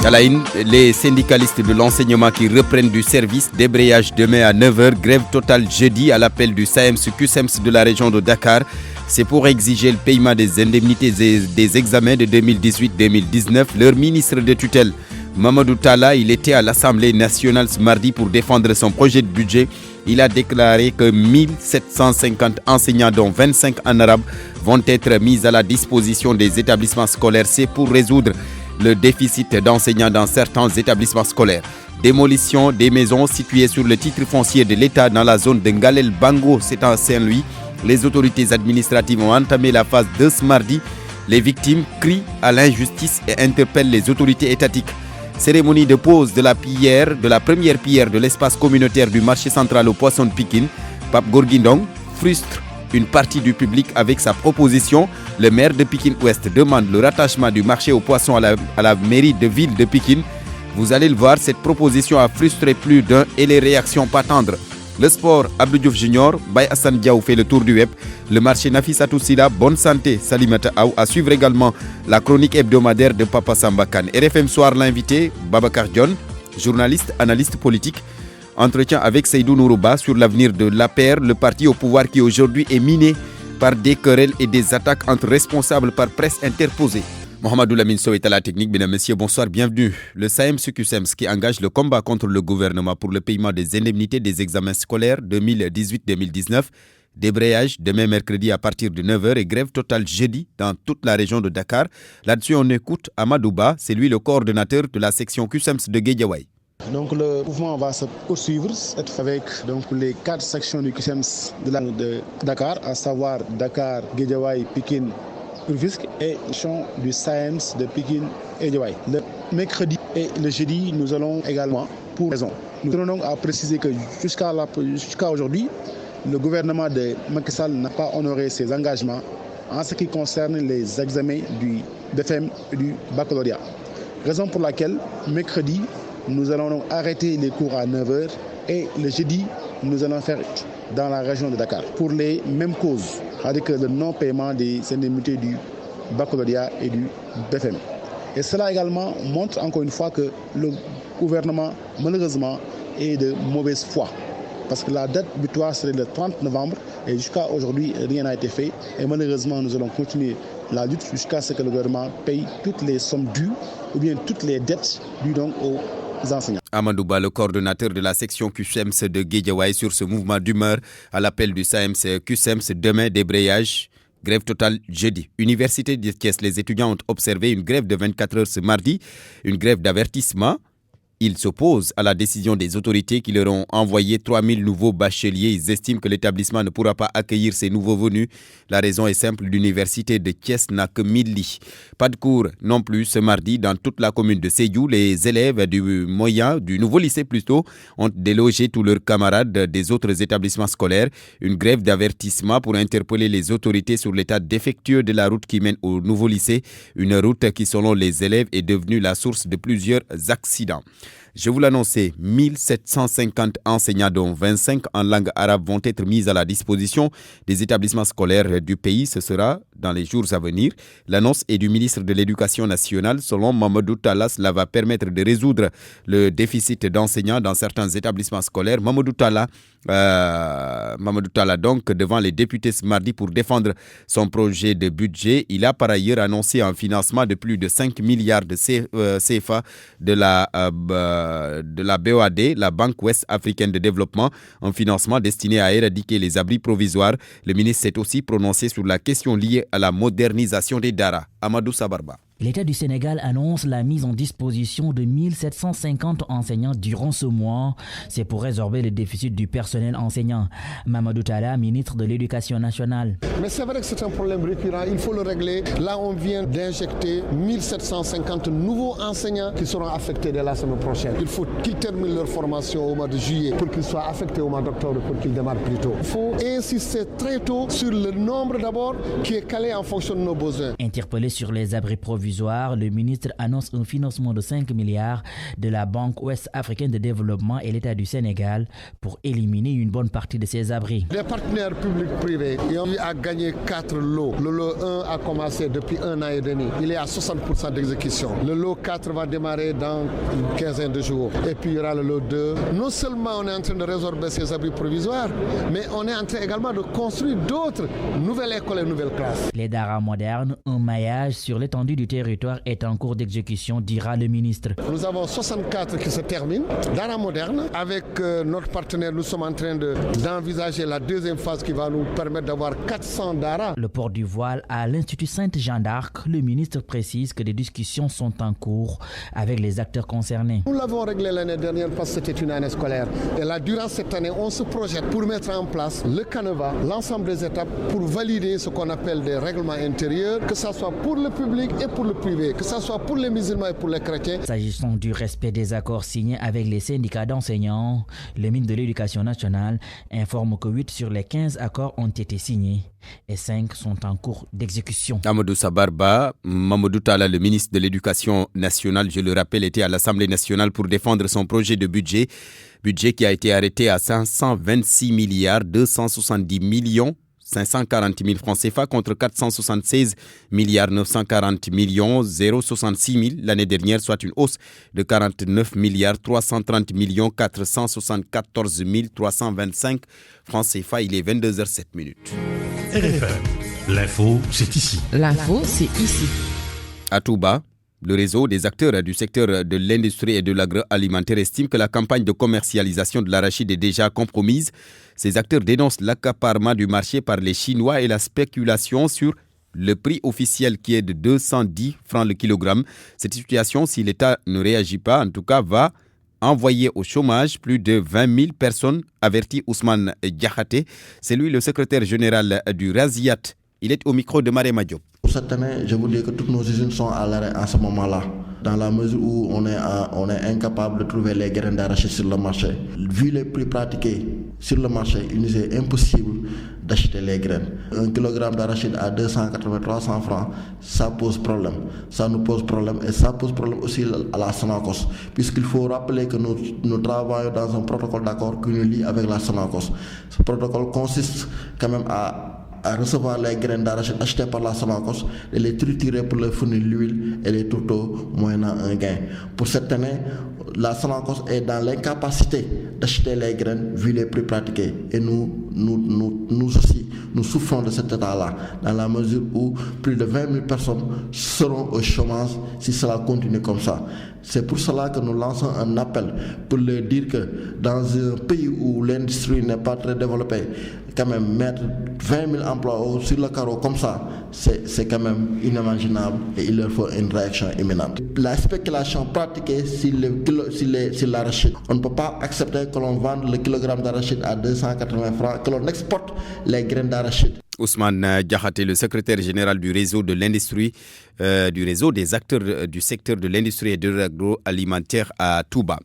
À la une, les syndicalistes de l'enseignement qui reprennent du service, débrayage demain à 9h, grève totale jeudi à l'appel du SAEMS-CUSEMS de la région de Dakar. C'est pour exiger le paiement des indemnités et des examens de 2018-2019. Leur ministre de tutelle, Mamadou Talla, il était à l'Assemblée nationale ce mardi pour défendre son projet de budget. Il a déclaré que 1750 enseignants, dont 25 en arabe, vont être mis à la disposition des établissements scolaires. C'est pour résoudre le déficit d'enseignants dans certains établissements scolaires. Démolition des maisons situées sur le titre foncier de l'État dans la zone de Ngalel Bango, c'est en Saint-Louis. Les autorités administratives ont entamé la phase 2 ce mardi. Les victimes crient à l'injustice et interpellent les autorités étatiques. Cérémonie de pose de la première pierre de l'espace communautaire du marché central au poisson de Pikine. Pape Gorguindong frustre une partie du public avec sa proposition. Le maire de Pikine-Ouest demande le rattachement du marché aux poissons à la mairie de ville de Pikine. Vous allez le voir, cette proposition a frustré plus d'un et les réactions pas tendres. Le sport, Abdou Diouf Junior, Baye Hassan Diaw fait le tour du web. Le marché Nafissatou Sila, bonne santé, Salimata Aou. À suivre également la chronique hebdomadaire de Papa Samba Kane. RFM Soir, l'invité, Babacar Dione, journaliste, analyste politique. Entretien avec Seydou Nourouba sur l'avenir de l'APR, le parti au pouvoir qui aujourd'hui est miné par des querelles et des attaques entre responsables par presse interposée. Mohamedou Lamine Sow est à la technique. Mesdames, Messieurs, bonsoir, bienvenue. Le SAEMS-CUSEMS qui engage le combat contre le gouvernement pour le paiement des indemnités des examens scolaires 2018-2019. Débrayage demain mercredi à partir de 9h et grève totale jeudi dans toute la région de Dakar. Là-dessus, on écoute Amadouba, c'est lui le coordonnateur de la section CUSEMS de Guédiawaye. Donc le mouvement va se poursuivre avec les 4 sections du CUSEMS de Dakar, à savoir Dakar, Guédiawaye, Pikine, Rufisque et du SAEMS de Pikine et Guédiawaye. Le mercredi et le jeudi, nous allons également pour raison. Nous tenons à préciser que jusqu'à aujourd'hui, le gouvernement de Macky Sall n'a pas honoré ses engagements en ce qui concerne les examens du BFM et du baccalauréat. Raison pour laquelle, mercredi, nous allons donc arrêter les cours à 9h et le jeudi, nous allons faire dans la région de Dakar pour les mêmes causes, c'est-à-dire que le non-paiement des indemnités du baccalauréat et du BFM. Et cela également montre encore une fois que le gouvernement, malheureusement, est de mauvaise foi. Parce que la date butoir serait le 30 novembre et jusqu'à aujourd'hui, rien n'a été fait. Et malheureusement, nous allons continuer la lutte jusqu'à ce que le gouvernement paye toutes les sommes dues ou bien toutes les dettes dues donc aux enseignants. Amadouba, le coordonnateur de la section CUSEMS de Guédiawaye, sur ce mouvement d'humeur à l'appel du SAEMS-CUSEMS. Demain, débrayage, grève totale jeudi. Université de Thiès, les étudiants ont observé une grève de 24 heures ce mardi, une grève d'avertissement. Ils s'opposent à la décision des autorités qui leur ont envoyé 3000 nouveaux bacheliers. Ils estiment que l'établissement ne pourra pas accueillir ces nouveaux venus. La raison est simple, l'université de Thiès n'a que 1000 lits. Pas de cours non plus ce mardi dans toute la commune de Sédhiou. Les élèves du nouveau lycée plutôt, ont délogé tous leurs camarades des autres établissements scolaires. Une grève d'avertissement pour interpeller les autorités sur l'état défectueux de la route qui mène au nouveau lycée. Une route qui, selon les élèves, est devenue la source de plusieurs accidents. Je vous l'annonçais, 1750 enseignants, dont 25 en langue arabe, vont être mis à la disposition des établissements scolaires du pays. Ce sera dans les jours à venir. L'annonce est du ministre de l'Éducation nationale. Selon Mamadou Talla, cela va permettre de résoudre le déficit d'enseignants dans certains établissements scolaires. Mamadou Talla, donc, devant les députés ce mardi pour défendre son projet de budget. Il a par ailleurs annoncé un financement de plus de 5 milliards de CFA de la BOAD, la Banque Ouest Africaine de Développement, un financement destiné à éradiquer les abris provisoires. Le ministre s'est aussi prononcé sur la question liée à la modernisation des Dara. Amadou Sabarba. L'État du Sénégal annonce la mise en disposition de 1750 enseignants durant ce mois. C'est pour résorber le déficit du personnel enseignant. Mamadou Talla, ministre de l'Éducation nationale. Mais c'est vrai que c'est un problème récurrent, il faut le régler. Là, on vient d'injecter 1750 nouveaux enseignants qui seront affectés dès la semaine prochaine. Il faut qu'ils terminent leur formation au mois de juillet pour qu'ils soient affectés au mois d'octobre pour qu'ils démarrent plus tôt. Il faut insister très tôt sur le nombre d'abord qui est calé en fonction de nos besoins. Interpellé sur les abris provisoires, provisoire, le ministre annonce un financement de 5 milliards de la Banque ouest-africaine de développement et l'État du Sénégal pour éliminer une bonne partie de ces abris. Les partenaires publics-privés ont gagné 4 lots. Le lot 1 a commencé depuis 1 an et demi. Il est à 60% d'exécution. Le lot 4 va démarrer dans une quinzaine de jours. Et puis il y aura le lot 2. Non seulement on est en train de résorber ces abris provisoires, mais on est en train également de construire d'autres nouvelles écoles et nouvelles classes. Les daras modernes, un maillage sur l'étendue du territoire est en cours d'exécution, dira le ministre. Nous avons 64 qui se terminent. Daras modernes, avec notre partenaire, nous sommes en train d'envisager la deuxième phase qui va nous permettre d'avoir 400 daras. Le port du voile à l'Institut Sainte-Jeanne d'Arc, le ministre précise que des discussions sont en cours avec les acteurs concernés. Nous l'avons réglé l'année dernière parce que c'était une année scolaire. Et là, durant cette année, on se projette pour mettre en place le canevas, l'ensemble des étapes pour valider ce qu'on appelle des règlements intérieurs, que ce soit pour le public et pour le privé, que ce soit pour les musulmans et pour les chrétiens. S'agissant du respect des accords signés avec les syndicats d'enseignants, le ministre de l'Éducation nationale informe que 8 sur les 15 accords ont été signés et 5 sont en cours d'exécution. Amadou Sabarba, Mamadou Talla, le ministre de l'Éducation nationale, je le rappelle, était à l'Assemblée nationale pour défendre son projet de budget qui a été arrêté à 526 milliards 270 millions 540 000 francs CFA contre 476 milliards 940 millions 066 000 l'année dernière, soit une hausse de 49 milliards 330 millions 474 325 francs CFA. Il est 22h07. RFM, l'info, c'est ici. L'info, c'est ici. À Touba, le réseau des acteurs du secteur de l'industrie et de l'agroalimentaire estime que la campagne de commercialisation de l'arachide est déjà compromise. Ces acteurs dénoncent l'accaparement du marché par les Chinois et la spéculation sur le prix officiel qui est de 210 francs le kilogramme. Cette situation, si l'État ne réagit pas, en tout cas, va envoyer au chômage plus de 20 000 personnes, avertit Ousmane Diakhaté. C'est lui le secrétaire général du Raziat. Il est au micro de Marema Diop. Pour cette année, je vous dis que toutes nos usines sont à l'arrêt en ce moment-là, dans la mesure où on est incapable de trouver les graines d'arachide sur le marché. Vu les prix pratiqués sur le marché, il nous est impossible d'acheter les graines. Un kilogramme d'arachide à 280-300 francs, ça pose problème. Ça nous pose problème et ça pose problème aussi à la Sonacos, puisqu'il faut rappeler que nous travaillons dans un protocole d'accord qui nous lie avec la Sonacos. Ce protocole consiste quand même à recevoir les graines d'arachide achetées par la Sonacos et les triturer pour leur fournir l'huile et les tourteaux moyennant un gain. Pour cette année, la Sonacos est dans l'incapacité d'acheter les graines vu les prix pratiqués. Et nous aussi, nous souffrons de cet état-là, dans la mesure où plus de 20 000 personnes seront au chômage si cela continue comme ça. C'est pour cela que nous lançons un appel pour leur dire que dans un pays où l'industrie n'est pas très développée, quand même mettre 20 000 emplois sur le carreau comme ça, c'est quand même inimaginable et il leur faut une réaction imminente. La spéculation pratiquée sur l'arachide, on ne peut pas accepter que l'on vende le kilogramme d'arachide à 280 francs, que l'on exporte les graines d'arachide. Ousmane Diakhaté, le secrétaire général du réseau de l'industrie, du réseau des acteurs du secteur de l'industrie et de l'agroalimentaire à Touba.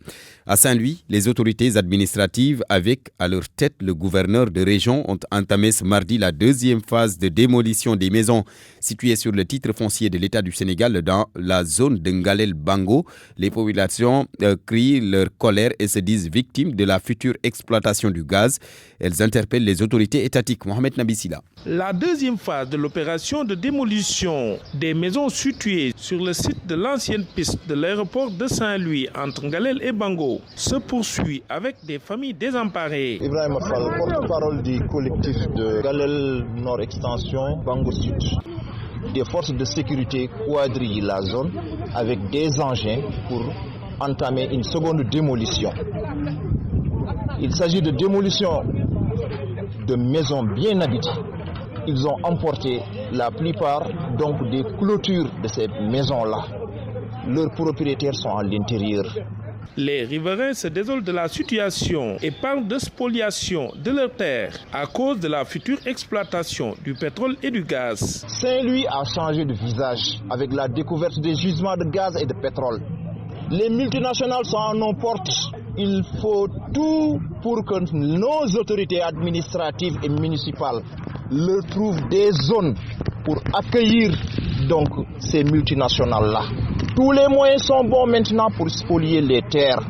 À Saint-Louis, les autorités administratives, avec à leur tête le gouverneur de région, ont entamé ce mardi la deuxième phase de démolition des maisons situées sur le titre foncier de l'État du Sénégal dans la zone de Ngalel-Bango. Les populations crient leur colère et se disent victimes de la future exploitation du gaz. Elles interpellent les autorités étatiques. Mohamed Nabissila. La deuxième phase de l'opération de démolition des maisons situées sur le site de l'ancienne piste de l'aéroport de Saint-Louis entre Ngalel et Bango se poursuit avec des familles désemparées. Ibrahim Fall, porte-parole du collectif de Ngalel Nord Extension Bango Sud. Des forces de sécurité quadrillent la zone avec des engins pour entamer une seconde démolition. Il s'agit de démolition de maisons bien habitées. Ils ont emporté la plupart donc des clôtures de ces maisons-là. Leurs propriétaires sont à l'intérieur. Les riverains se désolent de la situation et parlent de spoliation de leurs terres à cause de la future exploitation du pétrole et du gaz. Saint-Louis a changé de visage avec la découverte des gisements de gaz et de pétrole. Les multinationales sont à nos portes. Il faut tout pour que nos autorités administratives et municipales leur trouvent des zones pour accueillir donc ces multinationales-là. Tous les moyens sont bons maintenant pour spolier les terres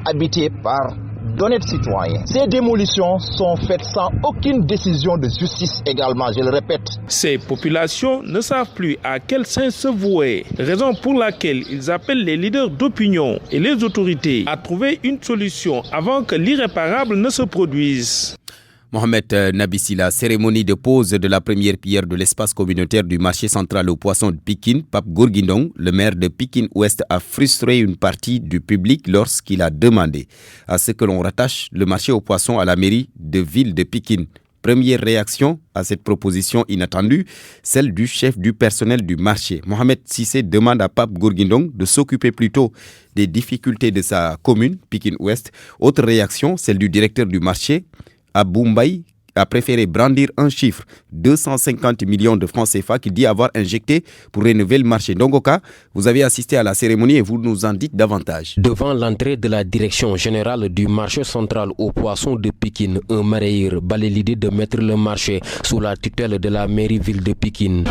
habitées par d'honnêtes citoyens. Ces démolitions sont faites sans aucune décision de justice également, je le répète. Ces populations ne savent plus à quel sein se vouer, raison pour laquelle ils appellent les leaders d'opinion et les autorités à trouver une solution avant que l'irréparable ne se produise. Mohamed Nabissi, la cérémonie de pose de la première pierre de l'espace communautaire du marché central aux poissons de Pikine, Pape Gorguindong, le maire de Pikine-Ouest, a frustré une partie du public lorsqu'il a demandé à ce que l'on rattache le marché aux poissons à la mairie de ville de Pikine. Première réaction à cette proposition inattendue, celle du chef du personnel du marché. Mohamed Sissé demande à Pape Gorguindong de s'occuper plutôt des difficultés de sa commune, Pikine-Ouest. Autre réaction, celle du directeur du marché, Abou Mbaye, a préféré brandir un chiffre, 250 millions de francs CFA, qu'il dit avoir injecté pour rénover le marché. Ndongoka, vous avez assisté à la cérémonie et vous nous en dites davantage. Devant l'entrée de la direction générale du marché central aux poissons de Pikine, un marailleur balaye l'idée de mettre le marché sous la tutelle de la mairie-ville de Pikine.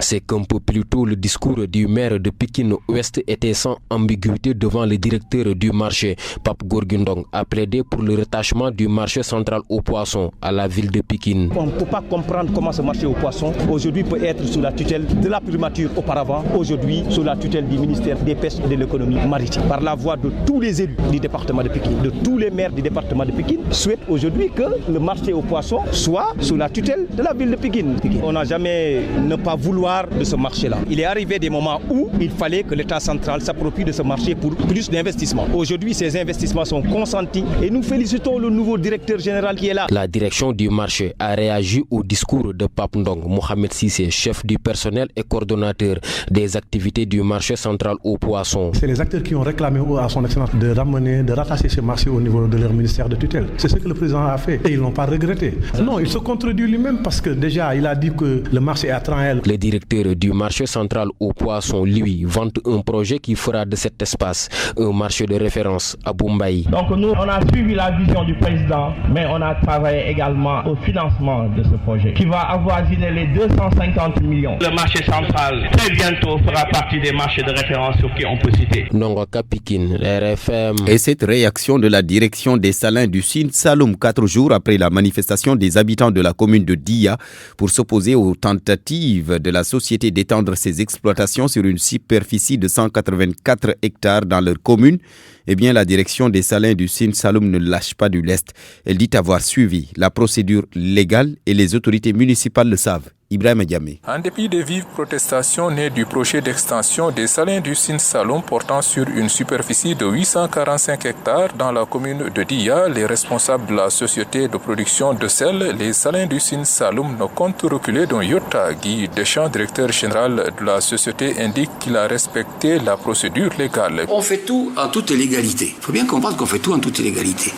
C'est qu'un peu plus tôt, le discours du maire de Pikine-Ouest était sans ambiguïté devant le directeur du marché. Pape Gorguindong a plaidé pour le rattachement du marché central aux poissons à la ville de Pikine. On ne peut pas comprendre comment ce marché aux poissons aujourd'hui peut être sous la tutelle de la primature auparavant, aujourd'hui sous la tutelle du ministère des Pêches et de l'économie maritime. Par la voix de tous les élus du département de Pikine, de tous les maires du département de Pikine, souhaitent aujourd'hui que le marché aux poissons soit sous la tutelle de la ville de Pikine. On n'a jamais ne pas vouloir de ce marché-là. Il est arrivé des moments où il fallait que l'État central s'approprie de ce marché pour plus d'investissements. Aujourd'hui, ces investissements sont consentis et nous félicitons le nouveau directeur général qui est là. La direction du marché a réagi au discours de Pape Ndong. Mohamed Sissé, chef du personnel et coordonnateur des activités du marché central aux poissons. C'est les acteurs qui ont réclamé à son excellence de rattacher ce marché au niveau de leur ministère de tutelle. C'est ce que le président a fait et ils ne l'ont pas regretté. Non, il se contredit lui-même parce que déjà il a dit que le marché est à Tranel. Le directeur du marché central aux poissons, lui, vante un projet qui fera de cet espace un marché de référence à Mbaye. Donc nous, on a suivi la vision du président, mais on a travaillé également au financement de ce projet qui va avoisiner les 250 millions. Le marché central, très bientôt, fera partie des marchés de référence sur qui on peut citer. Ndongoka Pikine, RFM. Et cette réaction de la direction des salins du Sine Saloum, 4 jours après la manifestation des habitants de la commune de Dia pour s'opposer aux tentatives de la société d'étendre ses exploitations sur une superficie de 184 hectares dans leur commune, eh bien la direction des salins du Sine Saloum ne lâche pas du lest. Elle dit avoir suivi la procédure légale et les autorités municipales le savent. Ibrahim Diamé. En dépit des vives protestations nées du projet d'extension des salins du Sine Saloum portant sur une superficie de 845 hectares dans la commune de Dia, les responsables de la société de production de sel, les salins du Sine Saloum, ne comptent reculer d'un iota. Guy Deschamps, directeur général de la société, indique qu'il a respecté la procédure légale. On fait tout en toute légalité. Il faut bien comprendre qu'on fait tout en toute légalité.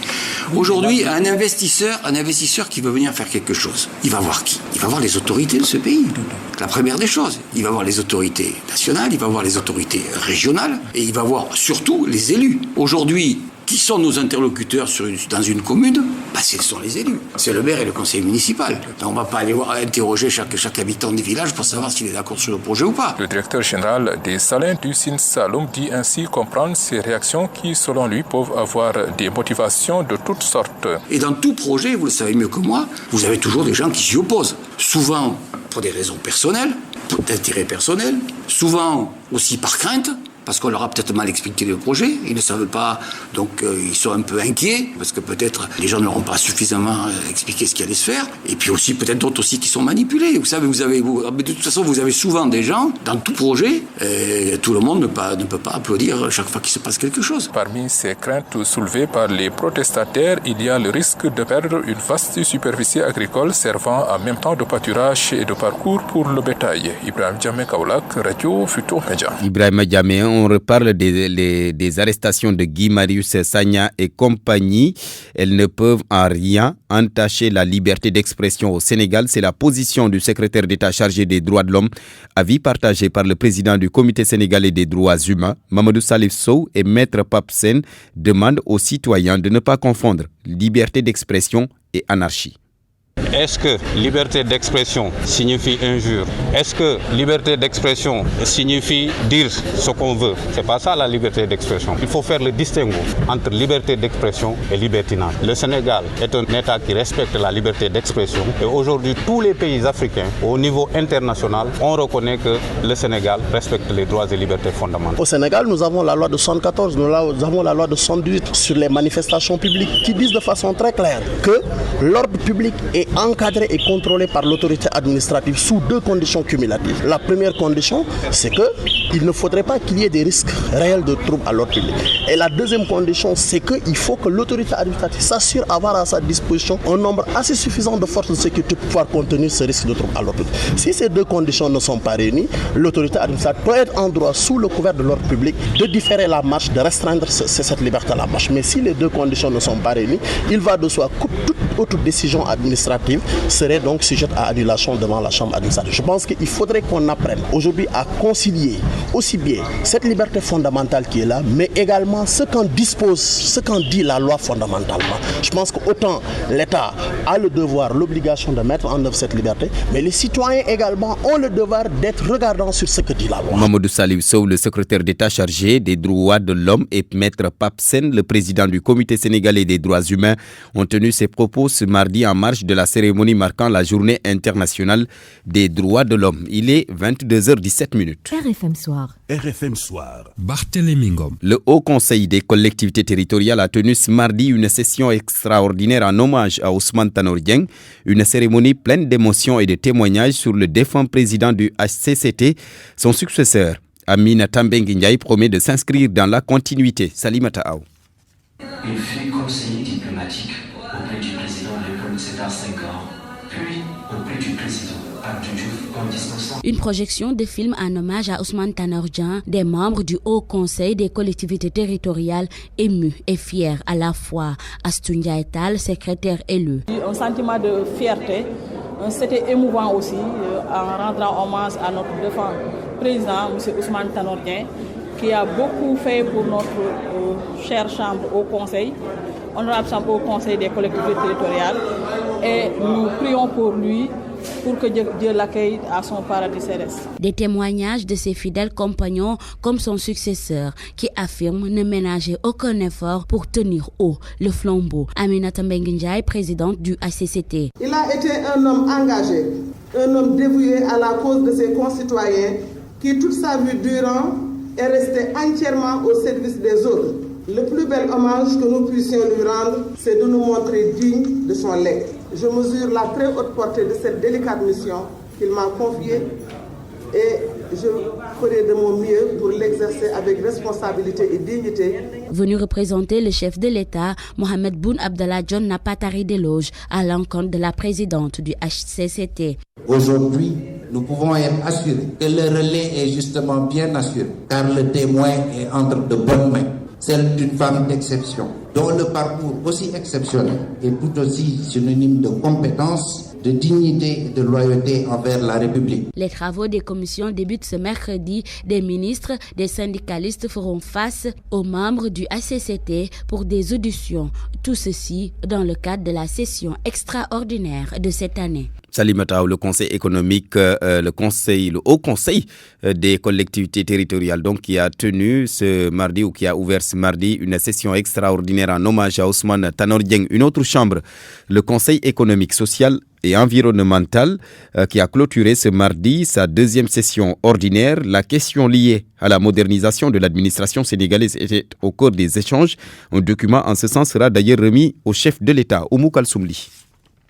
Aujourd'hui, un investisseur qui veut venir faire quelque chose, il va voir qui? Il va voir les autorités de ce pays. La première des choses, il va voir les autorités nationales, il va voir les autorités régionales et il va voir surtout les élus. Aujourd'hui, qui sont nos interlocuteurs dans une commune? Ce sont les élus. C'est le maire et le conseil municipal. On ne va pas aller interroger chaque habitant du village pour savoir s'il est d'accord sur le projet ou pas. Le directeur général des salins du Sine Saloum dit ainsi comprendre ces réactions qui, selon lui, peuvent avoir des motivations de toutes sortes. Et dans tout projet, vous le savez mieux que moi, vous avez toujours des gens qui s'y opposent. Souvent pour des raisons personnelles, d'intérêt personnel, souvent aussi par crainte, parce qu'on leur a peut-être mal expliqué le projet, ils ne savent pas, donc ils sont un peu inquiets, parce que peut-être les gens ne leur ont pas suffisamment expliqué ce qui allait se faire, et puis aussi peut-être d'autres aussi qui sont manipulés. Vous savez, de toute façon, vous avez souvent des gens, dans tout projet, tout le monde ne peut pas applaudir chaque fois qu'il se passe quelque chose. Parmi ces craintes soulevées par les protestataires, il y a le risque de perdre une vaste superficie agricole servant en même temps de pâturage et de parcours pour le bétail. Ibrahim Diamé Kaoulak, Radio Futur Média. Ibrahim Diamé, on reparle des arrestations de Guy Marius Sagna et compagnie. Elles ne peuvent en rien entacher la liberté d'expression au Sénégal. C'est la position du secrétaire d'État chargé des droits de l'homme, avis partagé par le président du Comité sénégalais des droits humains, Mamadou Salif Sow, et Maître Pape Sène demandent aux citoyens de ne pas confondre liberté d'expression et anarchie. Est-ce que liberté d'expression signifie injure? Est-ce que liberté d'expression signifie dire ce qu'on veut? C'est pas ça la liberté d'expression. Il faut faire le distinguo entre liberté d'expression et libertinage. Le Sénégal est un État qui respecte la liberté d'expression et aujourd'hui tous les pays africains au niveau international, on reconnaît que le Sénégal respecte les droits et libertés fondamentales. Au Sénégal, nous avons la loi de 74, nous avons la loi de 78 sur les manifestations publiques qui disent de façon très claire que l'ordre public est encadré et contrôlé par l'autorité administrative sous deux conditions cumulatives. La première condition, c'est qu'il ne faudrait pas qu'il y ait des risques réels de troubles à l'ordre public. Et la deuxième condition, c'est qu'il faut que l'autorité administrative s'assure d'avoir à sa disposition un nombre assez suffisant de forces de sécurité pour pouvoir contenir ce risque de troubles à l'ordre public. Si ces deux conditions ne sont pas réunies, l'autorité administrative peut être en droit, sous le couvert de l'ordre public, de différer la marche, de restreindre cette liberté à la marche. Mais si les deux conditions ne sont pas réunies, il va de soi que toute autre décision administrative serait donc sujette à annulation devant la Chambre administrative. Je pense qu'il faudrait qu'on apprenne aujourd'hui à concilier aussi bien cette liberté fondamentale qui est là, mais également ce qu'en dispose, ce qu'en dit la loi fondamentalement. Je pense qu'autant l'État a le devoir, l'obligation de mettre en œuvre cette liberté, mais les citoyens également ont le devoir d'être regardants sur ce que dit la loi. Mamadou Salif Sow, le secrétaire d'État chargé des droits de l'homme, et Maître Pape Sène, le président du Comité sénégalais des droits humains, ont tenu ces propos ce mardi en marge de la cérémonie marquant la journée internationale des droits de l'homme. Il est 22h17. RFM Soir. RFM Soir. Barthélémy Ngom. Le Haut Conseil des collectivités territoriales a tenu ce mardi une session extraordinaire en hommage à Ousmane Tanor Dieng, une cérémonie pleine d'émotions et de témoignages sur le défunt président du HCCT, son successeur. Aminata Mbengue Ndiaye promet de s'inscrire dans la continuité. Salimata Aou. Il fut conseiller diplomatique auprès du président Léopold Sédar Senghor, puis auprès du président Abdou Diouf en 1900. Une projection de film en hommage à Ousmane Tanor Dieng, des membres du Haut Conseil des collectivités territoriales émus et fiers à la fois. Astou Ndiaye Tall, secrétaire élu. Un sentiment de fierté, c'était émouvant aussi en rendant hommage à notre défunt président, M. Ousmane Tanor Dieng, qui a beaucoup fait pour notre chère chambre au Conseil, honorable chambre au Conseil des collectivités territoriales. Et nous prions pour lui, pour que Dieu l'accueille à son paradis céleste. Des témoignages de ses fidèles compagnons comme son successeur qui affirme ne ménager aucun effort pour tenir haut le flambeau. Aminata Mbengue Ndiaye, présidente du HCCT. Il a été un homme engagé, un homme dévoué à la cause de ses concitoyens qui toute sa vie durant est resté entièrement au service des autres. Le plus bel hommage que nous puissions lui rendre, c'est de nous montrer dignes de son legs. Je mesure la très haute portée de cette délicate mission qu'il m'a confiée et je ferai de mon mieux pour l'exercer avec responsabilité et dignité. Venu représenter le chef de l'État, Mohamed Boun Abdallah Dionne n'a pas taré d'éloges à l'encontre de la présidente du HCCT. Aujourd'hui, nous pouvons être assurés que le relais est justement bien assuré, car le témoin est entre de bonnes mains. Celle d'une femme d'exception, dont le parcours aussi exceptionnel est tout aussi synonyme de compétence, de dignité et de loyauté envers la République. Les travaux des commissions débutent ce mercredi. Des ministres, des syndicalistes feront face aux membres du HCCT pour des auditions. Tout ceci dans le cadre de la session extraordinaire de cette année. Salimata, le Conseil économique, le Haut Conseil des collectivités territoriales, donc, qui a tenu ce mardi ou qui a ouvert ce mardi une session extraordinaire en hommage à Ousmane Tanor Dieng. Une autre chambre, le Conseil économique, social et environnemental, qui a clôturé ce mardi sa deuxième session ordinaire. La question liée à la modernisation de l'administration sénégalaise était au cœur des échanges. Un document en ce sens sera d'ailleurs remis au chef de l'État, Oumou Kalsoumli.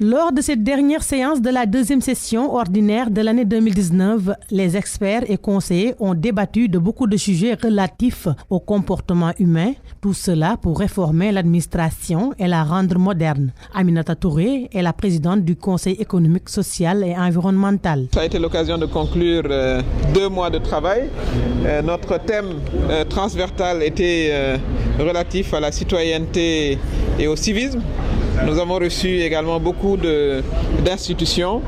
Lors de cette dernière séance de la deuxième session ordinaire de l'année 2019, les experts et conseillers ont débattu de beaucoup de sujets relatifs au comportement humain, tout cela pour réformer l'administration et la rendre moderne. Aminata Touré est la présidente du Conseil économique, social et environnemental. Ça a été l'occasion de conclure 2 mois de travail. Notre thème transversal était relatif à la citoyenneté et au civisme. Nous avons reçu également beaucoup d'institutions.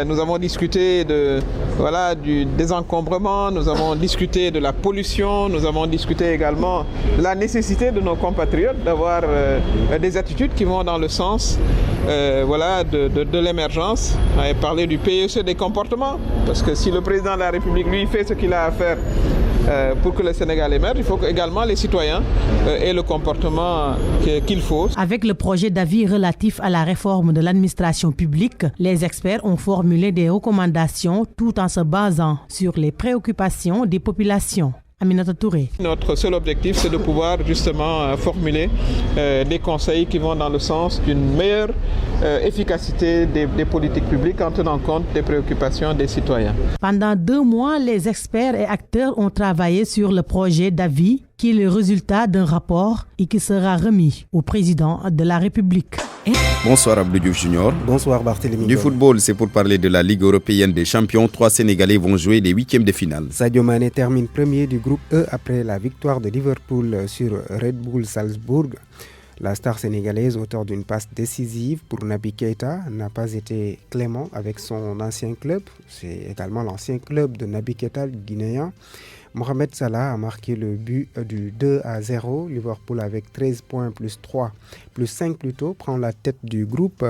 Nous avons discuté du désencombrement, nous avons discuté de la pollution, nous avons discuté également de la nécessité de nos compatriotes d'avoir des attitudes qui vont dans le sens de l'émergence. On a parlé du PSE des comportements, parce que si le président de la République, lui, fait ce qu'il a à faire pour que le Sénégal émerge, il faut que également les citoyens aient le comportement qu'il faut. Avec le projet d'avis relatif à la réforme de l'administration publique, les experts ont formulé des recommandations tout en se basant sur les préoccupations des populations. Aminata Touré. Notre seul objectif, c'est de pouvoir justement formuler des conseils qui vont dans le sens d'une meilleure efficacité des politiques publiques en tenant compte des préoccupations des citoyens. Pendant 2 mois, les experts et acteurs ont travaillé sur le projet d'avis qui est le résultat d'un rapport et qui sera remis au président de la République. Bonsoir Abdou Diouf Junior. Bonsoir Barthélémy. Du football, c'est pour parler de la Ligue européenne des champions. 3 Sénégalais vont jouer les 8e de finale. Sadio Mané termine premier du groupe E après la victoire de Liverpool sur Red Bull Salzbourg. La star sénégalaise, auteur d'une passe décisive pour Naby Keita, n'a pas été clément avec son ancien club. C'est également l'ancien club de Naby Keita, le Guinéen. Mohamed Salah a marqué le but du 2-0. Liverpool avec 13 points plus 5 plutôt, prend la tête du groupe.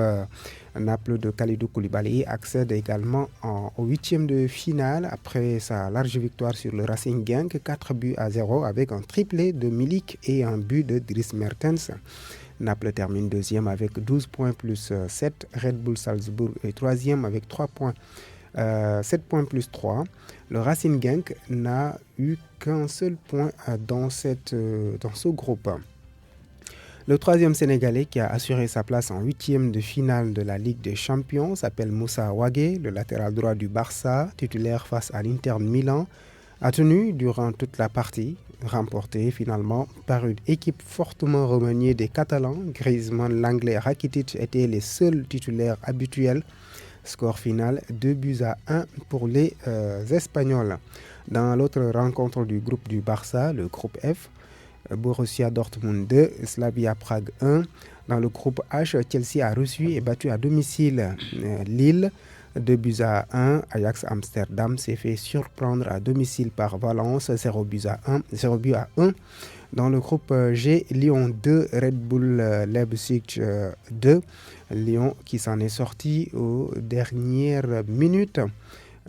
Naples de Kalidou Koulibaly accède également au 8e de finale après sa large victoire sur le Racing Genk, 4-0 avec un triplé de Milik et un but de Dries Mertens. Naples termine 2e avec 12 points plus 7. Red Bull Salzbourg est 3e avec 7 points plus 3. Le Racing Genk n'a eu qu'un seul point dans ce groupe. Le 3e Sénégalais qui a assuré sa place en 8e de finale de la Ligue des Champions s'appelle Moussa Wagué, le latéral droit du Barça, titulaire face à l'Inter de Milan, a tenu durant toute la partie, remporté finalement par une équipe fortement remaniée des Catalans. Griezmann, Langlais et Rakitic étaient les seuls titulaires habituels. Score final 2-1 pour les Espagnols. Dans l'autre rencontre du groupe du Barça, le groupe F, Borussia Dortmund 2, Slavia Prague 1. Dans le groupe H, Chelsea a reçu et battu à domicile Lille 2-1. Ajax Amsterdam s'est fait surprendre à domicile par Valence 0-1. Dans le groupe G, Lyon 2, Red Bull Leipzig 2. Lyon qui s'en est sorti aux dernières minutes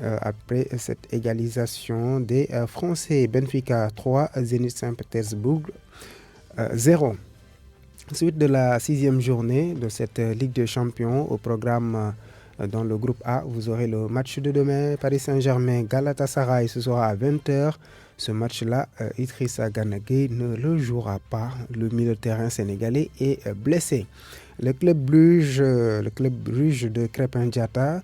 après cette égalisation des Français. Benfica 3, Zenit Saint-Pétersbourg 0. Suite de la 6e journée de cette Ligue des Champions, au programme dans le groupe A, vous aurez le match de demain, Paris Saint-Germain, Galatasaray, ce sera à 20h. Ce match-là, Idrissa Gana Gueye ne le jouera pas. Le milieu de terrain sénégalais est blessé. Le club Bruges de Crépin Diatta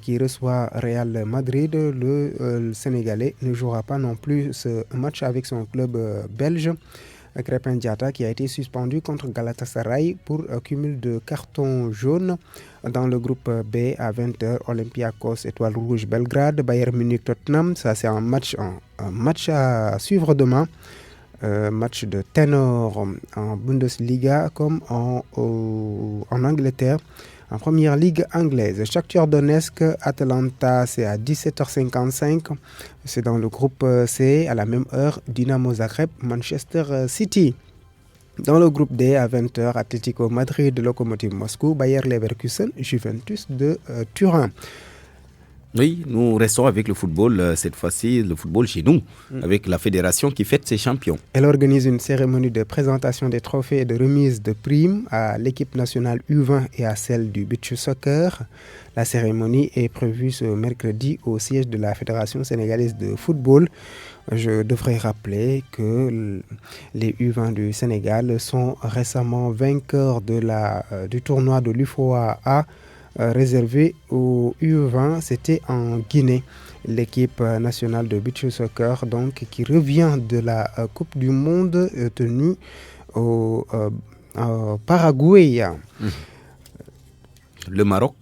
qui reçoit Real Madrid, le Sénégalais ne jouera pas non plus ce match avec son club belge. Crépin Diatta qui a été suspendu contre Galatasaray pour cumul de cartons jaunes. Dans le groupe B à 20h, Olympiakos, Étoile Rouge, Belgrade, Bayern Munich, Tottenham. Ça c'est un match à suivre demain. Match de ténor en Bundesliga comme en Angleterre. En première ligue anglaise, Shakhtar Donetsk, Atalanta, c'est à 17h55. C'est dans le groupe C, à la même heure, Dynamo Zagreb, Manchester City. Dans le groupe D, à 20h, Atlético Madrid, Lokomotiv Moscou, Bayer Leverkusen, Juventus de Turin. Oui, nous restons avec le football, cette fois-ci, le football chez nous, avec la fédération qui fête ses champions. Elle organise une cérémonie de présentation des trophées et de remise de primes à l'équipe nationale U20 et à celle du beach soccer. La cérémonie est prévue ce mercredi au siège de la Fédération sénégalaise de football. Je devrais rappeler que les U20 du Sénégal sont récemment vainqueurs du tournoi de l'UFOA A, réservé aux U20, c'était en Guinée. L'équipe nationale de beach soccer donc, qui revient de la Coupe du Monde tenue au Paraguay. Le Maroc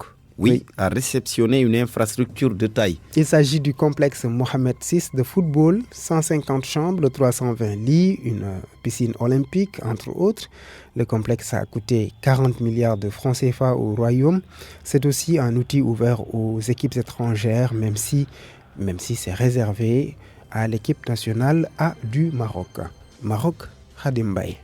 a réceptionné une infrastructure de taille. Il s'agit du complexe Mohamed VI de football, 150 chambres, 320 lits, une piscine olympique, entre autres. Le complexe a coûté 40 milliards de francs CFA au Royaume. C'est aussi un outil ouvert aux équipes étrangères, même si c'est réservé à l'équipe nationale A du Maroc. Maroc, Khadim Baye.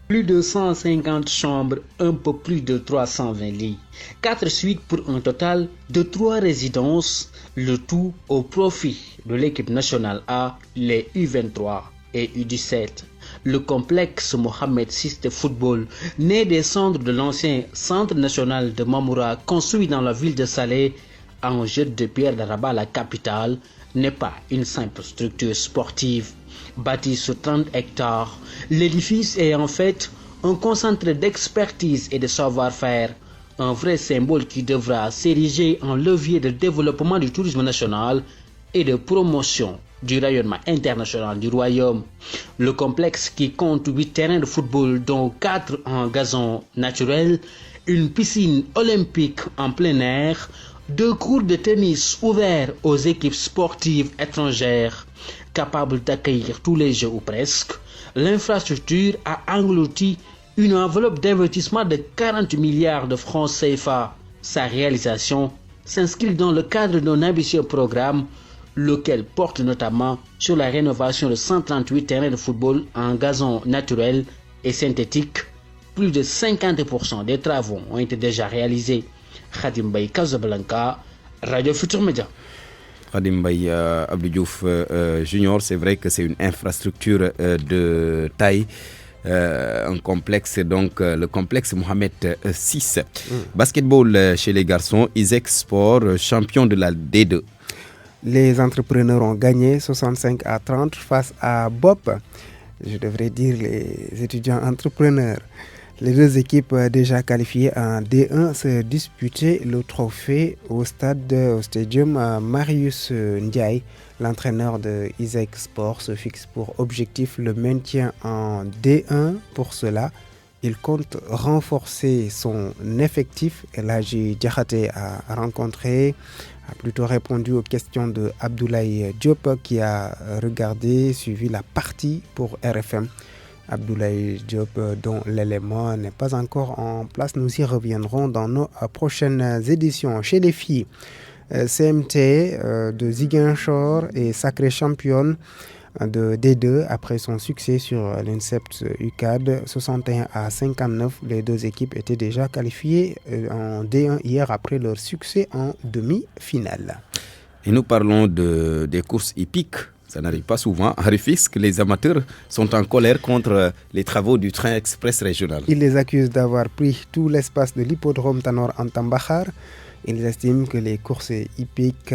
Plus de 150 chambres, un peu plus de 320 lits. 4 suites pour un total de 3 résidences, le tout au profit de l'équipe nationale A, les U23 et U17. Le complexe Mohamed VI de football, né des cendres de l'ancien centre national de Mamoura, construit dans la ville de Salé, en jet de pierre d'Araba, la capitale, n'est pas une simple structure sportive. Bâti sur 30 hectares, l'édifice est en fait un concentré d'expertise et de savoir-faire, un vrai symbole qui devra s'ériger en levier de développement du tourisme national et de promotion du rayonnement international du royaume. Le complexe, qui compte 8 terrains de football dont 4 en gazon naturel, une piscine olympique en plein air, 2 cours de tennis ouverts aux équipes sportives étrangères capables d'accueillir tous les jeux ou presque, l'infrastructure a englouti une enveloppe d'investissement de 40 milliards de francs CFA. Sa réalisation s'inscrit dans le cadre d'un ambitieux programme, lequel porte notamment sur la rénovation de 138 terrains de football en gazon naturel et synthétique. Plus de 50% des travaux ont été déjà réalisés. Khadim Baye, Casablanca, Radio Futur Média. Khadim Baye, Abdou Diouf Junior, c'est vrai que c'est une infrastructure de taille. Un complexe, donc le complexe Mohamed VI. Basketball chez les garçons, Isaac Sport, champion de la D2. Les entrepreneurs ont gagné 65-30 face à BOP. Je devrais dire les étudiants entrepreneurs. Les 2 équipes déjà qualifiées en D1 se disputaient le trophée au stadium Marius Ndiaye. L'entraîneur de Isaac Sport se fixe pour objectif le maintien en D1. Pour cela, il compte renforcer son effectif. Elhaji Diakhaté a plutôt répondu aux questions de Abdoulaye Diop, qui a suivi la partie pour RFM. Abdoulaye Diop, dont l'élément n'est pas encore en place. Nous y reviendrons dans nos prochaines éditions. Chez les filles, CMT de Ziguinchor est sacrée championne de D2 après son succès sur l'INSEP UCAD 61-59. Les 2 équipes étaient déjà qualifiées en D1 hier après leur succès en demi-finale. Et nous parlons des courses hippiques. Ça n'arrive pas souvent. À Rufisque, les amateurs sont en colère contre les travaux du train express régional. Ils les accusent d'avoir pris tout l'espace de l'hippodrome Tanor Anta Mbakhar. Ils estiment que les courses hippiques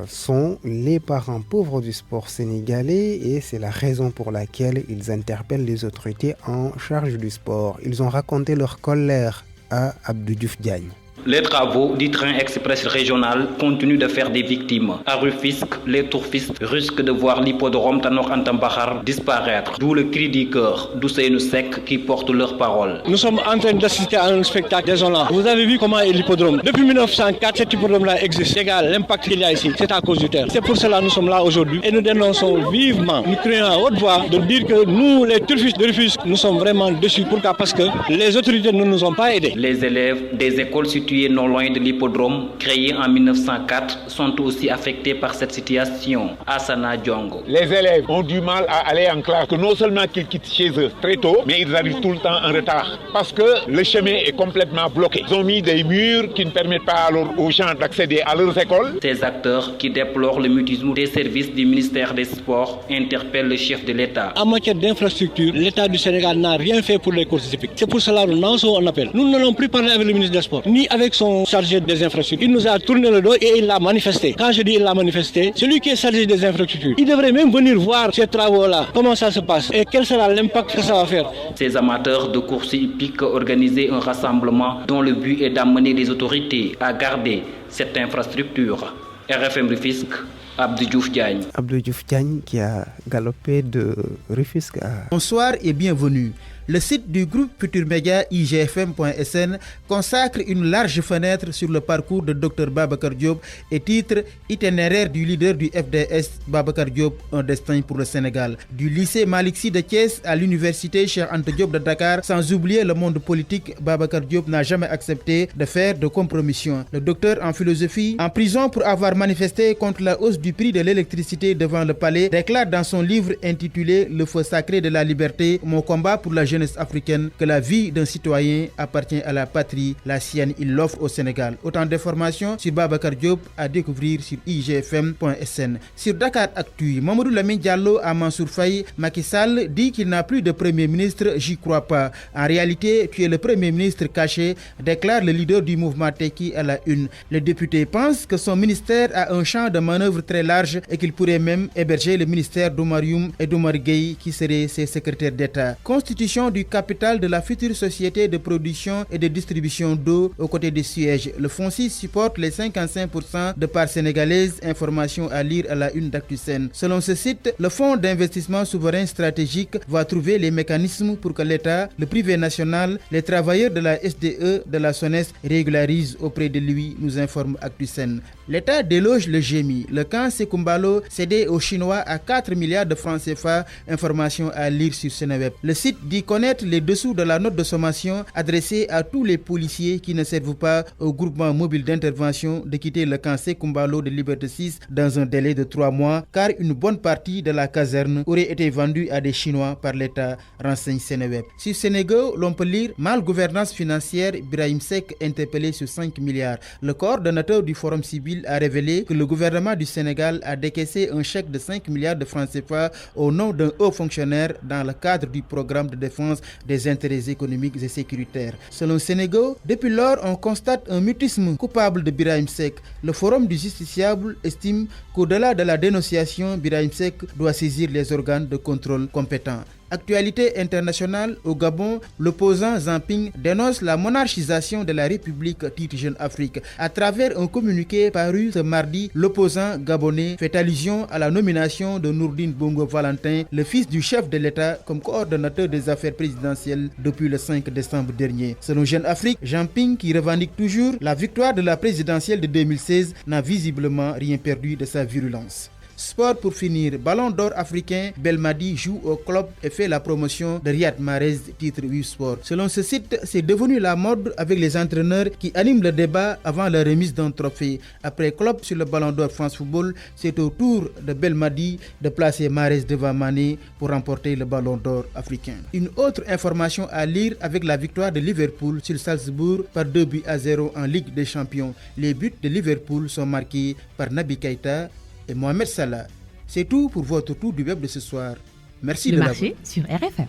sont les parents pauvres du sport sénégalais et c'est la raison pour laquelle ils interpellent les autorités en charge du sport. Ils ont raconté leur colère à Abdou Diouf Diagne. Les travaux du train express régional continuent de faire des victimes. À Rufisque, les touristes risquent de voir l'hippodrome Tanor Anta Mbakhar disparaître. D'où le cri du cœur d'Ousseynou Seck qui porte leurs paroles. Nous sommes en train d'assister à un spectacle désolant. Vous avez vu comment est l'hippodrome. Depuis 1904, cet hippodrome-là existe. Égal, l'impact qu'il y a ici, c'est à cause du terre. C'est pour cela que nous sommes là aujourd'hui et nous dénonçons vivement, nous crions à haute voix de dire que nous, les touristes de Rufisque, nous sommes vraiment déçus. Pourquoi ? Parce que les autorités ne nous ont pas aidés. Les élèves des écoles situées non loin de l'hippodrome, créé en 1904, sont aussi affectés par cette situation. Asana Djongo. Les élèves ont du mal à aller en classe, que non seulement qu'ils quittent chez eux très tôt, mais ils arrivent tout le temps en retard, parce que le chemin est complètement bloqué. Ils ont mis des murs qui ne permettent pas alors aux gens d'accéder à leurs écoles. Ces acteurs qui déplorent le mutisme des services du ministère des Sports interpellent le chef de l'État. En matière d'infrastructure, l'État du Sénégal n'a rien fait pour les courses hippiques. C'est pour cela que nous lançons un appel. Nous n'allons plus parler avec le ministre des Sports, ni avec son chargé des infrastructures. Il nous a tourné le dos et il l'a manifesté. Quand je dis il l'a manifesté, celui qui est chargé des infrastructures, il devrait même venir voir ces travaux-là, comment ça se passe et quel sera l'impact que ça va faire. Ces amateurs de courses hippiques organisaient un rassemblement dont le but est d'amener les autorités à garder cette infrastructure. RFM Rufisque, Abdou Diouf Diagne. Abdou Diouf Diagne qui a galopé de Rufisque à... Bonsoir et bienvenue. Le site du groupe Futur Média igfm.sn consacre une large fenêtre sur le parcours de Dr Babacar Diop et titre Itinéraire du leader du FDS Babacar Diop, un destin pour le Sénégal. Du lycée Malick Sy de Thiès à l'université Cheikh Anta Diop de Dakar, sans oublier le monde politique, Babacar Diop n'a jamais accepté de faire de compromission. Le docteur en philosophie, en prison pour avoir manifesté contre la hausse du prix de l'électricité devant le palais, déclare dans son livre intitulé Le feu sacré de la liberté, mon combat pour la jeunesse africaine, que la vie d'un citoyen appartient à la patrie, la sienne il l'offre au Sénégal. Autant d'informations sur Babacar Diop à découvrir sur igfm.sn. Sur Dakar Actu, Mamadou Lamine Diallo à Mansour Faye, Macky Sall dit qu'il n'a plus de premier ministre, j'y crois pas. En réalité, tu es le premier ministre caché, déclare le leader du mouvement Teki à la une. Le député pense que son ministère a un champ de manœuvre très large et qu'il pourrait même héberger le ministère d'Oumar Youm et d'Oumar Gueye qui seraient ses secrétaires d'État. Constitution du capital de la future société de production et de distribution d'eau aux côtés des sièges. Le FONSIS supporte les 55% de parts sénégalaises. Information à lire à la une d'ActuSen. Selon ce site, le Fonds d'investissement souverain stratégique va trouver les mécanismes pour que l'État, le privé national, les travailleurs de la SDE, de la SONES régularisent auprès de lui, nous informe ActuSen. L'État déloge le GMI. Le camp Sekumbalo cédé aux Chinois à 4 milliards de francs CFA. Information à lire sur Seneweb. Le site dit connaître les dessous de la note de sommation adressée à tous les policiers qui ne servent pas au groupement mobile d'intervention de quitter le camp Sekumbalo de Liberté 6 dans un délai de 3 mois, car une bonne partie de la caserne aurait été vendue à des Chinois par l'État, renseigne Seneweb. Sur Sénégal, l'on peut lire malgouvernance financière, Birahim Seck interpellé sur 5 milliards. Le coordonnateur du Forum civil a révélé que le gouvernement du Sénégal a décaissé un chèque de 5 milliards de francs CFA au nom d'un haut fonctionnaire dans le cadre du programme de défense des intérêts économiques et sécuritaires. Selon Sénégal, depuis lors, on constate un mutisme coupable de Birahim Seck. Le Forum du justiciable estime qu'au-delà de la dénonciation, Birahim Seck doit saisir les organes de contrôle compétents. Actualité internationale, au Gabon, l'opposant Zamping dénonce la monarchisation de la République, titre Jeune Afrique. À travers un communiqué paru ce mardi, l'opposant gabonais fait allusion à la nomination de Nourdine Bongo Valentin, le fils du chef de l'État, comme coordonnateur des affaires présidentielles depuis le 5 décembre dernier. Selon Jeune Afrique, Zamping, qui revendique toujours la victoire de la présidentielle de 2016, n'a visiblement rien perdu de sa virulence. Sport pour finir, ballon d'or africain, Belmadi joue au club et fait la promotion de Riyad Mahrez, titre Sport. Selon ce site, c'est devenu la mode avec les entraîneurs qui animent le débat avant la remise d'un trophée. Après club sur le ballon d'or France Football, c'est au tour de Belmadi de placer Mahrez devant Mané pour remporter le ballon d'or africain. Une autre information à lire avec la victoire de Liverpool sur Salzbourg par 2-0 en Ligue des Champions. Les buts de Liverpool sont marqués par Naby Keïta et Mohamed Salah. C'est tout pour votre tour du web de ce soir. Merci le de marché sur RFM.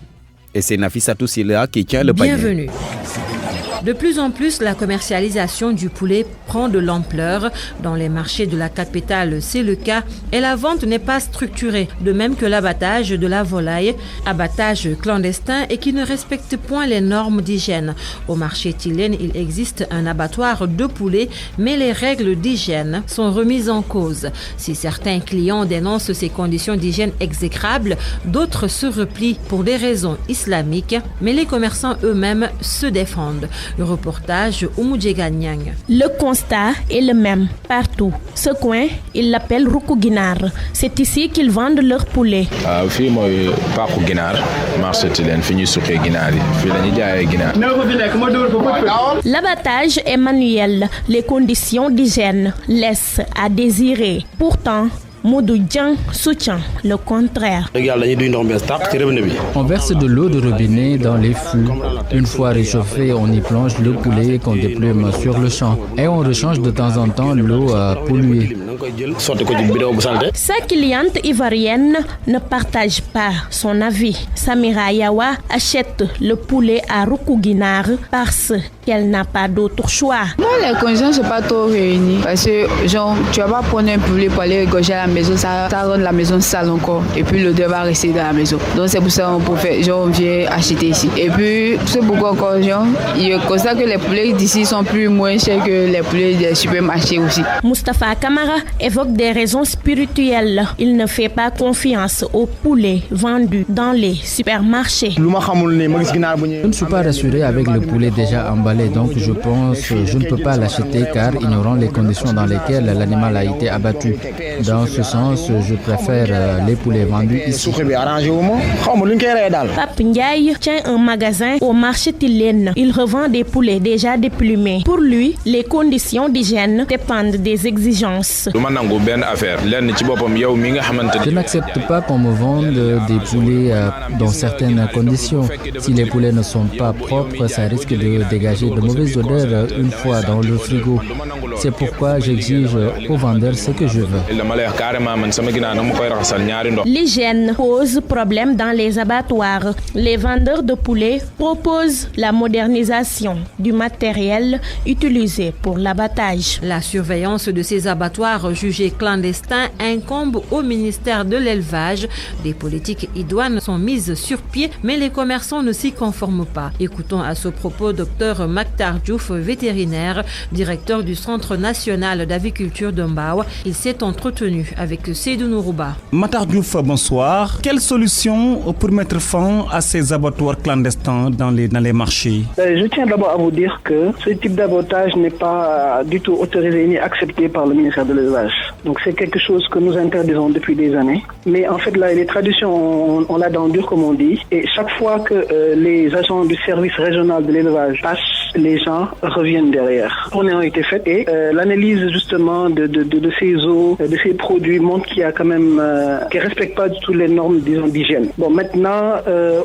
Et c'est Nafissatou Silla qui tient le panier. Bienvenue. De plus en plus, la commercialisation du poulet prend de l'ampleur. Dans les marchés de la capitale, c'est le cas et la vente n'est pas structurée, de même que l'abattage de la volaille, abattage clandestin et qui ne respecte point les normes d'hygiène. Au marché Tilène, il existe un abattoir de poulet, mais les règles d'hygiène sont remises en cause. Si certains clients dénoncent ces conditions d'hygiène exécrables, d'autres se replient pour des raisons islamiques, mais les commerçants eux-mêmes se défendent. Le reportage Oumudjega Nyang. Le constat est le même partout. Ce coin, ils l'appellent Rukuginar. C'est ici qu'ils vendent leurs poulets. L'abattage est manuel. Les conditions d'hygiène laissent à désirer. Pourtant, Modou Djan soutient le contraire. On verse de l'eau de robinet dans les fûts. Une fois réchauffé, on y plonge le poulet qu'on déplume sur le champ. Et on rechange de temps en temps l'eau polluée. Sa cliente ivoirienne ne partage pas son avis. Samira Yawa achète le poulet à Rukuginar parce qu'elle n'a pas d'autre choix. Non, les conditions ne sont pas trop réunies. Parce que genre, tu vas pas prendre un poulet pour aller égorger à la maison, ça rend la maison sale encore. Et puis l'odeur va rester dans la maison. Donc c'est pour ça qu'on vient acheter ici. Et puis, c'est pourquoi encore, genre, il constate que les poulets d'ici sont moins chers que les poulets des supermarchés aussi. Moustapha Kamara évoque des raisons spirituelles. Il ne fait pas confiance aux poulets vendus dans les supermarchés. Je ne suis pas rassuré avec le poulet déjà emballé, donc je ne peux pas l'acheter car ignorant les conditions dans lesquelles l'animal a été abattu. Dans ce sens, je préfère les poulets vendus ici. Pape Ndiaye tient un magasin au marché Tilène. Il revend des poulets déjà déplumés. Pour lui, les conditions d'hygiène dépendent des exigences. Je n'accepte pas qu'on me vende des poulets dans certaines conditions. Si les poulets ne sont pas propres, ça risque de dégager de mauvaises odeurs une fois dans le frigo. C'est pourquoi j'exige aux vendeurs ce que je veux. L'hygiène pose problème dans les abattoirs. Les vendeurs de poulets proposent la modernisation du matériel utilisé pour l'abattage. La surveillance de ces abattoirs jugés clandestins incombe au ministère de l'Élevage. Des politiques idoines sont mises sur pied, mais les commerçants ne s'y conforment pas. Écoutons à ce propos Dr Maktar Diouf, vétérinaire, directeur du Centre national d'aviculture de Mbao. Il s'est entretenu avec Seydou Nourouba. Maktar Diouf, bonsoir. Quelle solution pour mettre fin à ces abattoirs clandestins dans les marchés? Je tiens d'abord à vous dire que ce type d'abattage n'est pas du tout autorisé ni accepté par le ministère de l'Élevage. Donc c'est quelque chose que nous interdisons depuis des années. Mais en fait, là, les traditions, on l'a dans le dur, comme on dit. Et chaque fois que les agents du service régional de l'élevage passent, les gens reviennent derrière. On a été fait et l'analyse justement de ces eaux, de ces produits montre qu'il y a quand même, qui ne respectent pas du tout les normes, disons, d'hygiène. Bon, maintenant,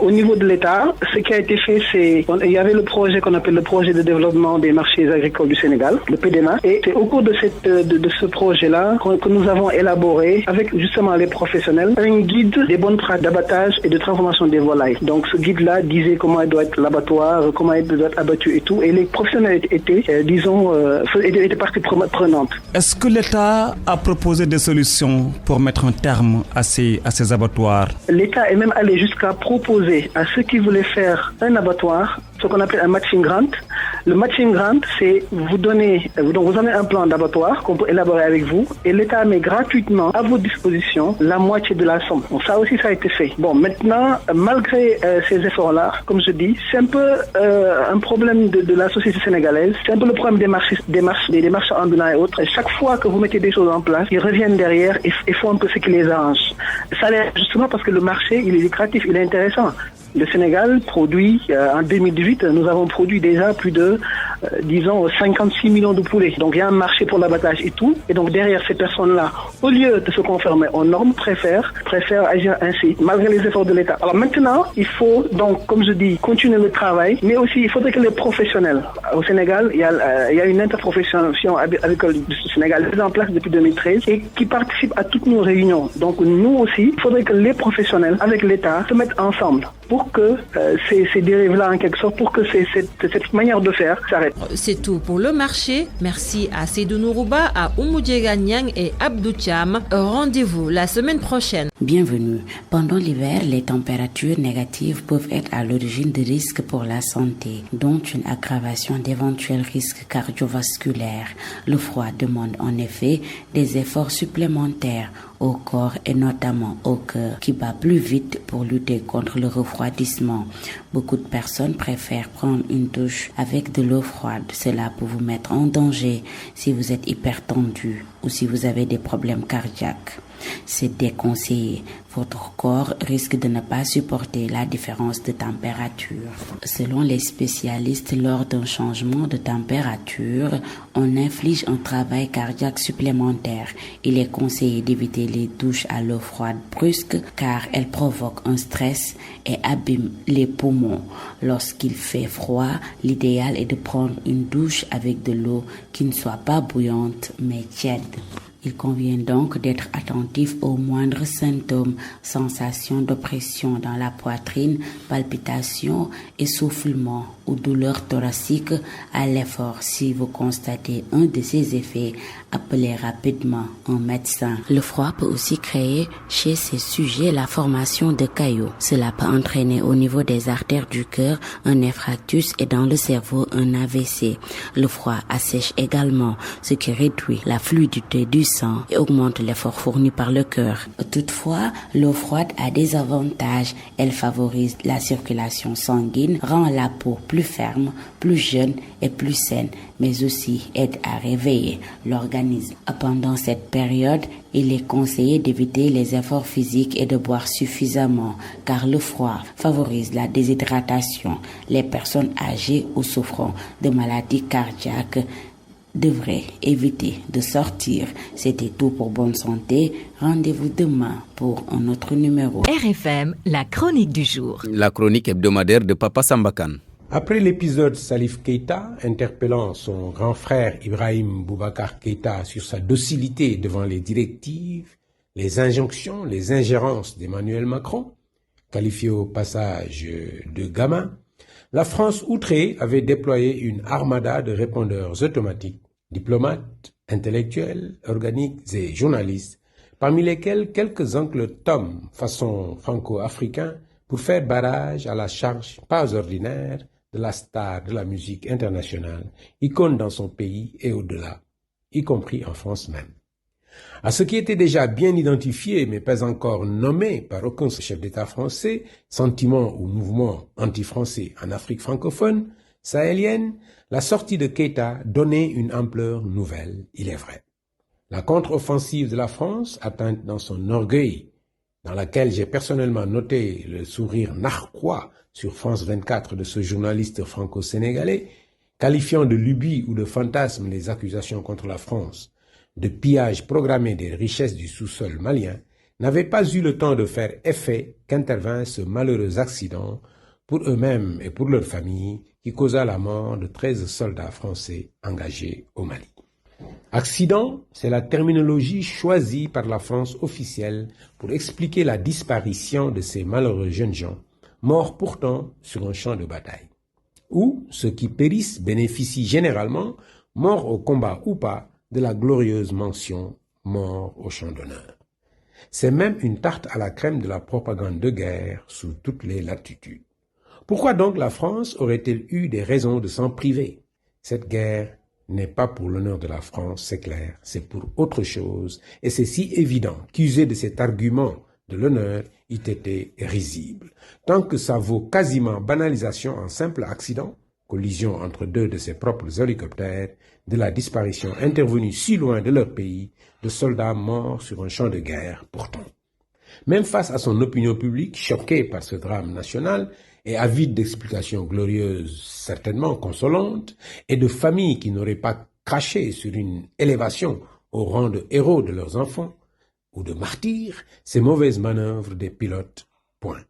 au niveau de l'État, ce qui a été fait, il y avait le projet qu'on appelle le projet de développement des marchés agricoles du Sénégal, le PDMA, et c'est au cours de ce projet-là que nous avons élaboré avec justement les professionnels un guide des bonnes pratiques d'abattage et de transformation des volailles. Donc ce guide-là disait comment doit être l'abattoir, comment il doit être abattu et tout, et les professionnels étaient partie prenante. Est-ce que l'État a proposé des solutions pour mettre un terme à ces abattoirs? L'État est même allé jusqu'à proposer à ceux qui voulaient faire un abattoir ce qu'on appelle un matching grant. Le matching grant, c'est vous avez un plan d'abattoir qu'on peut élaborer avec vous et l'État met gratuitement à votre disposition la moitié de la somme. Donc ça aussi, ça a été fait. Bon, maintenant, malgré ces efforts-là, comme je dis, c'est un peu un problème de la société sénégalaise. C'est un peu le problème des marchands ambulants et autres. Et chaque fois que vous mettez des choses en place, ils reviennent derrière et font un peu ce qui les arrange. Ça l'est justement parce que le marché, il est lucratif, il est intéressant. Le Sénégal produit, en 2018, nous avons produit déjà plus de, 56 millions de poulets. Donc il y a un marché pour l'abattage et tout. Et donc derrière ces personnes-là, au lieu de se conformer aux normes, préfèrent agir ainsi, malgré les efforts de l'État. Alors maintenant, il faut donc, comme je dis, continuer le travail, mais aussi il faudrait que les professionnels, au Sénégal, il y a une interprofession agricole du Sénégal mise en place depuis 2013 et qui participe à toutes nos réunions. Donc nous aussi, il faudrait que les professionnels, avec l'État, se mettent ensemble pour que ces dérives-là, en quelque sorte, pour que cette manière de faire s'arrête. C'est tout pour le marché. Merci à Seydou Nourouba, à Oumou Nyang et Abdou Thiam. Rendez-vous la semaine prochaine. Bienvenue. Pendant l'hiver, les températures négatives peuvent être à l'origine de risques pour la santé, dont une aggravation d'éventuels risques cardiovasculaires. Le froid demande en effet des efforts supplémentaires au corps et notamment au cœur qui bat plus vite pour lutter contre le refroidissement. Beaucoup de personnes préfèrent prendre une douche avec de l'eau froide. Cela peut vous mettre en danger si vous êtes hypertendu ou si vous avez des problèmes cardiaques. C'est déconseillé. Votre corps risque de ne pas supporter la différence de température. Selon les spécialistes, lors d'un changement de température, on inflige un travail cardiaque supplémentaire. Il est conseillé d'éviter les douches à l'eau froide brusque car elles provoquent un stress et abîment les poumons. Lorsqu'il fait froid, l'idéal est de prendre une douche avec de l'eau qui ne soit pas bouillante mais tiède. Il convient donc d'être attentif aux moindres symptômes, sensations d'oppression dans la poitrine, palpitations, essoufflement ou douleurs thoraciques à l'effort. Si vous constatez un de ces effets, appelez rapidement un médecin. Le froid peut aussi créer chez ces sujets la formation de caillots. Cela peut entraîner au niveau des artères du cœur un infarctus et dans le cerveau un AVC. Le froid assèche également, ce qui réduit la fluidité du sang et augmente l'effort fourni par le cœur. Toutefois, l'eau froide a des avantages. Elle favorise la circulation sanguine, rend la peau plus ferme, plus jeune et plus saine, mais aussi aide à réveiller l'organisme. Pendant cette période, il est conseillé d'éviter les efforts physiques et de boire suffisamment, car le froid favorise la déshydratation. Les personnes âgées ou souffrant de maladies cardiaques devraient éviter de sortir. C'était tout pour Bonne Santé. Rendez-vous demain pour un autre numéro. RFM, la chronique du jour. La chronique hebdomadaire de Papa Sambakan. Après l'épisode Salif Keïta interpellant son grand frère Ibrahim Boubacar Keïta sur sa docilité devant les directives, les injonctions, les ingérences d'Emmanuel Macron, qualifié au passage de gamin, la France outrée avait déployé une armada de répondeurs automatiques, diplomates, intellectuels, organiques et journalistes, parmi lesquels quelques oncles Tom façon franco-africain pour faire barrage à la charge pas ordinaire de la star de la musique internationale, icône dans son pays et au-delà, y compris en France même. À ce qui était déjà bien identifié, mais pas encore nommé par aucun chef d'État français, sentiment ou mouvement anti-français en Afrique francophone, sahélienne, la sortie de Keïta donnait une ampleur nouvelle, il est vrai. La contre-offensive de la France, atteinte dans son orgueil, dans laquelle j'ai personnellement noté le sourire narquois sur France 24 de ce journaliste franco-sénégalais, qualifiant de lubie ou de fantasme les accusations contre la France, de pillage programmé des richesses du sous-sol malien, n'avait pas eu le temps de faire effet qu'intervint ce malheureux accident pour eux-mêmes et pour leurs familles qui causa la mort de 13 soldats français engagés au Mali. Accident, c'est la terminologie choisie par la France officielle pour expliquer la disparition de ces malheureux jeunes gens, morts pourtant sur un champ de bataille. Ou ceux qui périssent bénéficient généralement, morts au combat ou pas, de la glorieuse mention « mort au champ d'honneur ». C'est même une tarte à la crème de la propagande de guerre sous toutes les latitudes. Pourquoi donc la France aurait-elle eu des raisons de s'en priver? Cette guerre n'est pas pour l'honneur de la France, c'est clair, c'est pour autre chose, et c'est si évident qu'user de cet argument de l'honneur eût été risible. Tant que ça vaut quasiment banalisation en simple accident, collision entre deux de ses propres hélicoptères, de la disparition intervenue si loin de leur pays, de soldats morts sur un champ de guerre pourtant. Même face à son opinion publique, choquée par ce drame national, et avide d'explications glorieuses, certainement consolantes, et de familles qui n'auraient pas craché sur une élévation au rang de héros de leurs enfants, ou de martyrs, ces mauvaises manœuvres des pilotes, point.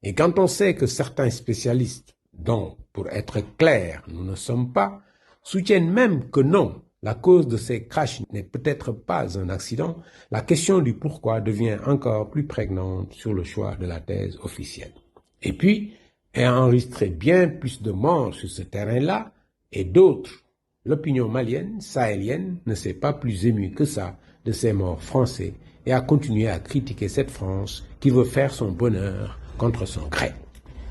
Et quand on sait que certains spécialistes, dont, pour être clair, nous ne sommes pas, soutiennent même que non, la cause de ces crashs n'est peut-être pas un accident, la question du pourquoi devient encore plus prégnante sur le choix de la thèse officielle. Et puis, ayant enregistré bien plus de morts sur ce terrain-là, et d'autres, l'opinion malienne, sahélienne, ne s'est pas plus émue que ça de ces morts français et a continué à critiquer cette France qui veut faire son bonheur contre son gré.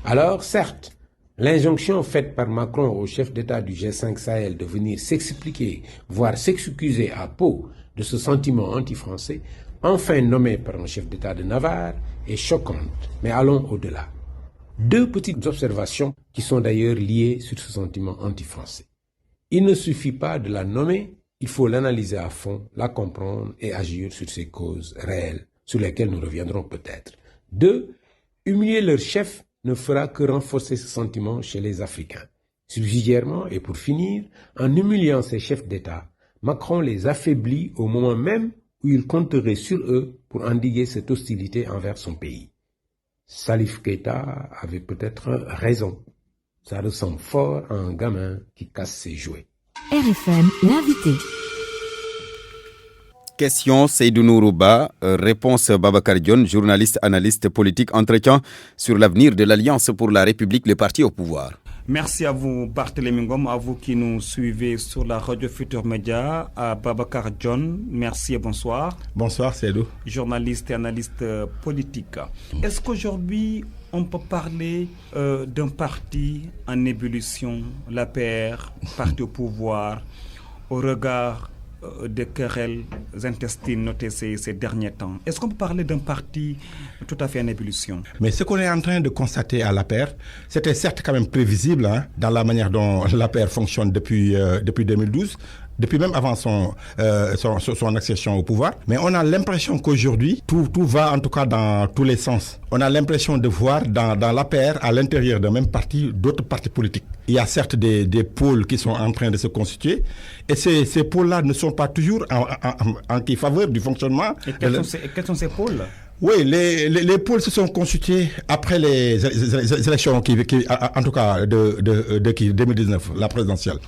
Alors, certes, l'injonction faite par Macron au chef d'État du G5 Sahel de venir s'expliquer, voire s'excuser à Pau de ce sentiment anti-français, enfin nommé par un chef d'État de Navarre, est choquante, mais allons au-delà. Deux petites observations qui sont d'ailleurs liées sur ce sentiment anti-français. Il ne suffit pas de la nommer, il faut l'analyser à fond, la comprendre et agir sur ses causes réelles, sur lesquelles nous reviendrons peut-être. 2. Humilier leur chef ne fera que renforcer ce sentiment chez les Africains. Subsidiairement, et pour finir, en humiliant ces chefs d'État, Macron les affaiblit au moment même où il compterait sur eux pour endiguer cette hostilité envers son pays. Salif Keïta avait peut-être raison. Ça ressemble fort à un gamin qui casse ses jouets. RFM, l'invité. Question Seydou Nourouba, réponse Babacar Dione, journaliste, analyste politique, entretien sur l'avenir de l'Alliance pour la République, le parti au pouvoir. Merci à vous, Barthélémy Ngom, à vous qui nous suivez sur la radio Futur Média, à Babacar John. Merci et bonsoir. Bonsoir, Cédou. Journaliste et analyste politique. Est-ce qu'aujourd'hui, on peut parler d'un parti en ébullition, l'APR, parti au pouvoir, au regard des querelles intestines notées ces derniers temps? Est-ce qu'on peut parler d'un parti tout à fait en ébullition? Mais ce qu'on est en train de constater à l'APR, c'était certes quand même prévisible dans la manière dont l'APR fonctionne depuis 2012, depuis même avant son accession au pouvoir. Mais on a l'impression qu'aujourd'hui, tout va en tout cas dans tous les sens. On a l'impression de voir dans l'APR, à l'intérieur d'un même parti, d'autres partis politiques. Il y a certes des pôles qui sont en train de se constituer, et ces pôles-là ne sont pas toujours en faveur du fonctionnement. Et quels sont ces pôles? Oui, les pôles se sont constitués après les élections, en tout cas de 2019, la présidentielle.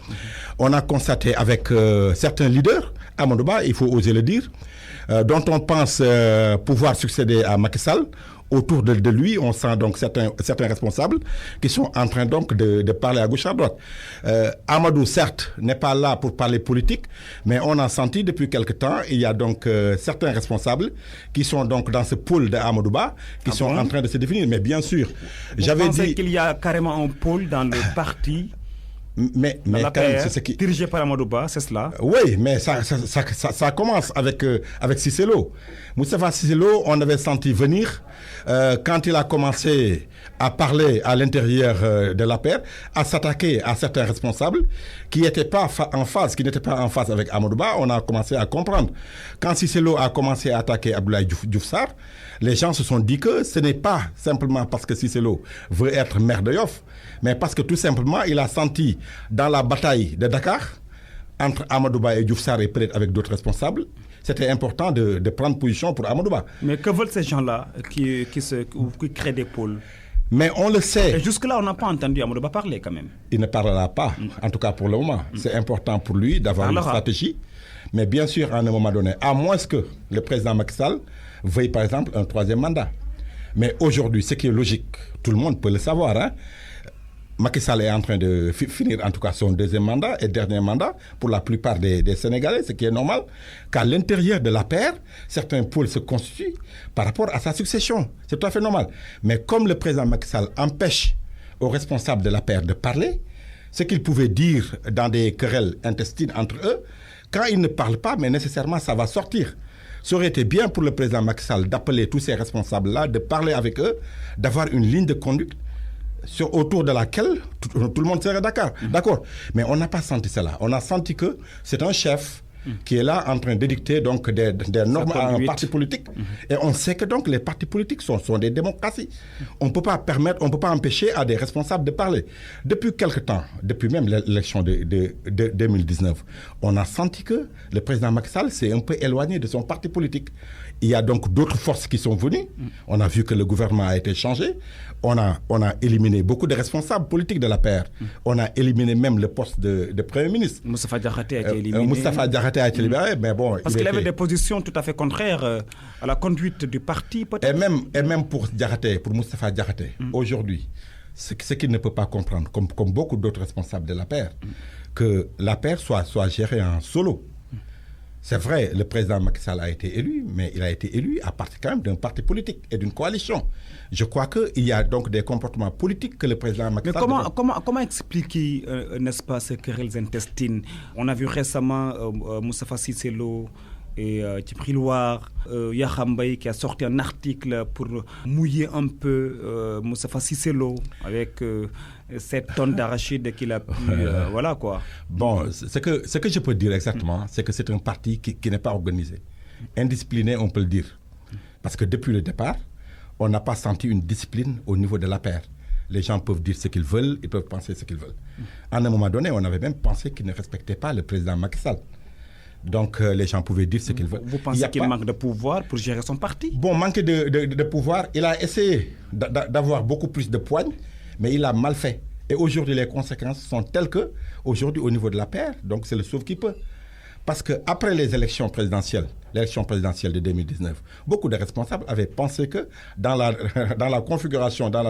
On a constaté avec certains leaders, Amadou Ba, il faut oser le dire, dont on pense pouvoir succéder à Macky Sall. Autour de lui, on sent donc certains responsables qui sont en train donc de parler à gauche à droite. Amadou, certes, n'est pas là pour parler politique, mais on a senti depuis quelque temps, il y a donc certains responsables qui sont donc dans ce pôle d'Amadou Ba, qui sont en train de se définir. Mais bien sûr, j'avais dit qu'il y a carrément un pôle dans le parti. Mais quand même, c'est ce qui dirigé par Amadou Ba, c'est cela. Oui, mais ça commence avec Cissé Lo. Moustapha Cissé Lo, on avait senti venir quand il a commencé à parler à l'intérieur de l'APR, à s'attaquer à certains responsables qui n'étaient pas en phase, avec Amadou Ba. On a commencé à comprendre. Quand Cissé Lo a commencé à attaquer Abdoulaye Diouf Sarr, les gens se sont dit que ce n'est pas simplement parce que Cissé Lo veut être maire de Yoff, mais parce que tout simplement, il a senti dans la bataille de Dakar, entre Amadou Ba et Diouf Sarr et peut-être avec d'autres responsables, c'était important de prendre position pour Amadou Ba. Mais que veulent ces gens-là qui créent des pôles? Mais on le sait. Et jusque-là, on n'a pas entendu Amadou Ba parler quand même. Il ne parlera pas, en tout cas pour le moment. C'est important pour lui d'avoir une stratégie. Mais bien sûr, à un moment donné, à moins que le président Macky Sall veuille par exemple un troisième mandat. Mais aujourd'hui, ce qui est logique, tout le monde peut le savoir, Macky Sall est en train de finir en tout cas son deuxième mandat et dernier mandat pour la plupart des Sénégalais, ce qui est normal, qu'à l'intérieur de l'APR, certains pôles se constituent par rapport à sa succession. C'est tout à fait normal. Mais comme le président Macky Sall empêche aux responsables de l'APR de parler, ce qu'ils pouvaient dire dans des querelles intestines entre eux, quand ils ne parlent pas, mais nécessairement ça va sortir. Ça aurait été bien pour le président Macky Sall d'appeler tous ces responsables-là, de parler avec eux, d'avoir une ligne de conduite autour de laquelle tout le monde serait d'accord. Mais on n'a pas senti cela. On a senti que c'est un chef qui est là en train d'édicter donc des normes à un parti politique. Et on sait que donc les partis politiques sont des démocraties. On ne peut pas empêcher à des responsables de parler. Depuis quelque temps, depuis même l'élection de 2019, on a senti que le président Macky Sall s'est un peu éloigné de son parti politique. Il y a donc d'autres forces qui sont venues. On a vu que le gouvernement a été changé. On a éliminé beaucoup de responsables politiques de l'APR. On a éliminé même le poste de Premier ministre. Moustapha Diakhaté a été éliminé. Moustapha Diakhaté a été libéré, mais bon... Parce qu'il avait des positions tout à fait contraires à la conduite du parti, peut-être. Et même pour Diakhaté, pour Moustapha Diakhaté, aujourd'hui, ce qu'il ne peut pas comprendre, comme beaucoup d'autres responsables de l'APR, que l'APR soit gérée en solo. C'est vrai, le président Macky Sall a été élu, mais il a été élu à partir quand même d'un parti politique et d'une coalition. Je crois qu'il y a donc des comportements politiques que le président Macky Sall... Mais comment expliquer, n'est-ce pas, ces querelles intestines? On a vu récemment Moustapha Cissé Lo et Djibril Loir, Yahambaye qui a sorti un article pour mouiller un peu Moustapha Cissé Lo avec 7 tonnes d'arachide qu'il a pu... voilà quoi. Bon, ce que je peux dire exactement, c'est que c'est un parti qui n'est pas organisé. Indiscipliné, on peut le dire. Parce que depuis le départ, on n'a pas senti une discipline au niveau de l'APR. Les gens peuvent dire ce qu'ils veulent, ils peuvent penser ce qu'ils veulent. À un moment donné, on avait même pensé qu'ils ne respectaient pas le président Macky Sall. Donc, les gens pouvaient dire ce qu'ils veulent. Vous pensez qu'il manque de pouvoir pour gérer son parti? Bon, manque de pouvoir, il a essayé d'avoir beaucoup plus de poigne, mais il a mal fait. Et aujourd'hui, les conséquences sont telles que, aujourd'hui, au niveau de l'APR, donc c'est le sauve qui peut. Parce qu'après les élections présidentielles l'élection présidentielle de 2019, beaucoup de responsables avaient pensé que dans la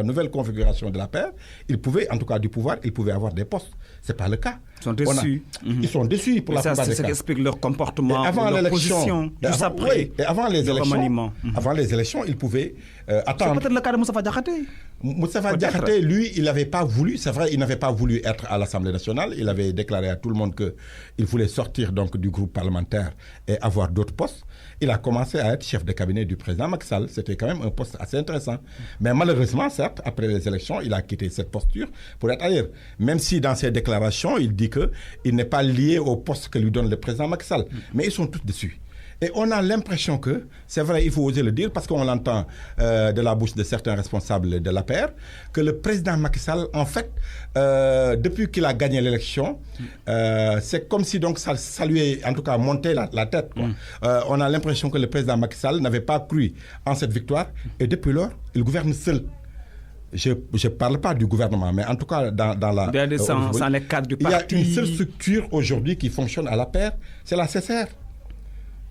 nouvelle configuration de la paire, ils pouvaient, en tout cas du pouvoir, ils pouvaient avoir des postes. Ce n'est pas le cas. Ils sont déçus. Ils sont déçus pour la plupart des cas. C'est ce qui explique leur comportement, leur position, juste après. Oui, et avant les élections, ils pouvaient attendre. C'est peut-être le cas de Moustapha Diakhaté. Moustapha Diakhaté, lui, il n'avait pas voulu, c'est vrai, il n'avait pas voulu être à l'Assemblée nationale. Il avait déclaré à tout le monde qu'il voulait sortir donc du groupe parlementaire et avoir d'autres postes. Il a commencé à être chef de cabinet du président Macky Sall. C'était quand même un poste assez intéressant. Mais malheureusement, certes, après les élections, il a quitté cette posture pour être ailleurs. Même si dans ses déclarations, il dit qu'il n'est pas lié au poste que lui donne le président Macky Sall. Mais ils sont tous dessus. Et on a l'impression que, c'est vrai, il faut oser le dire, parce qu'on l'entend de la bouche de certains responsables de l'APR, que le président Macky Sall, en fait, depuis qu'il a gagné l'élection, c'est comme si donc ça lui est en tout cas monté la tête. On a l'impression que le président Macky Sall n'avait pas cru en cette victoire, et depuis lors, il gouverne seul. Je ne parle pas du gouvernement, mais en tout cas dans la... Sans les cadres du parti. Il y a une seule structure aujourd'hui qui fonctionne à l'APR, c'est la CCR,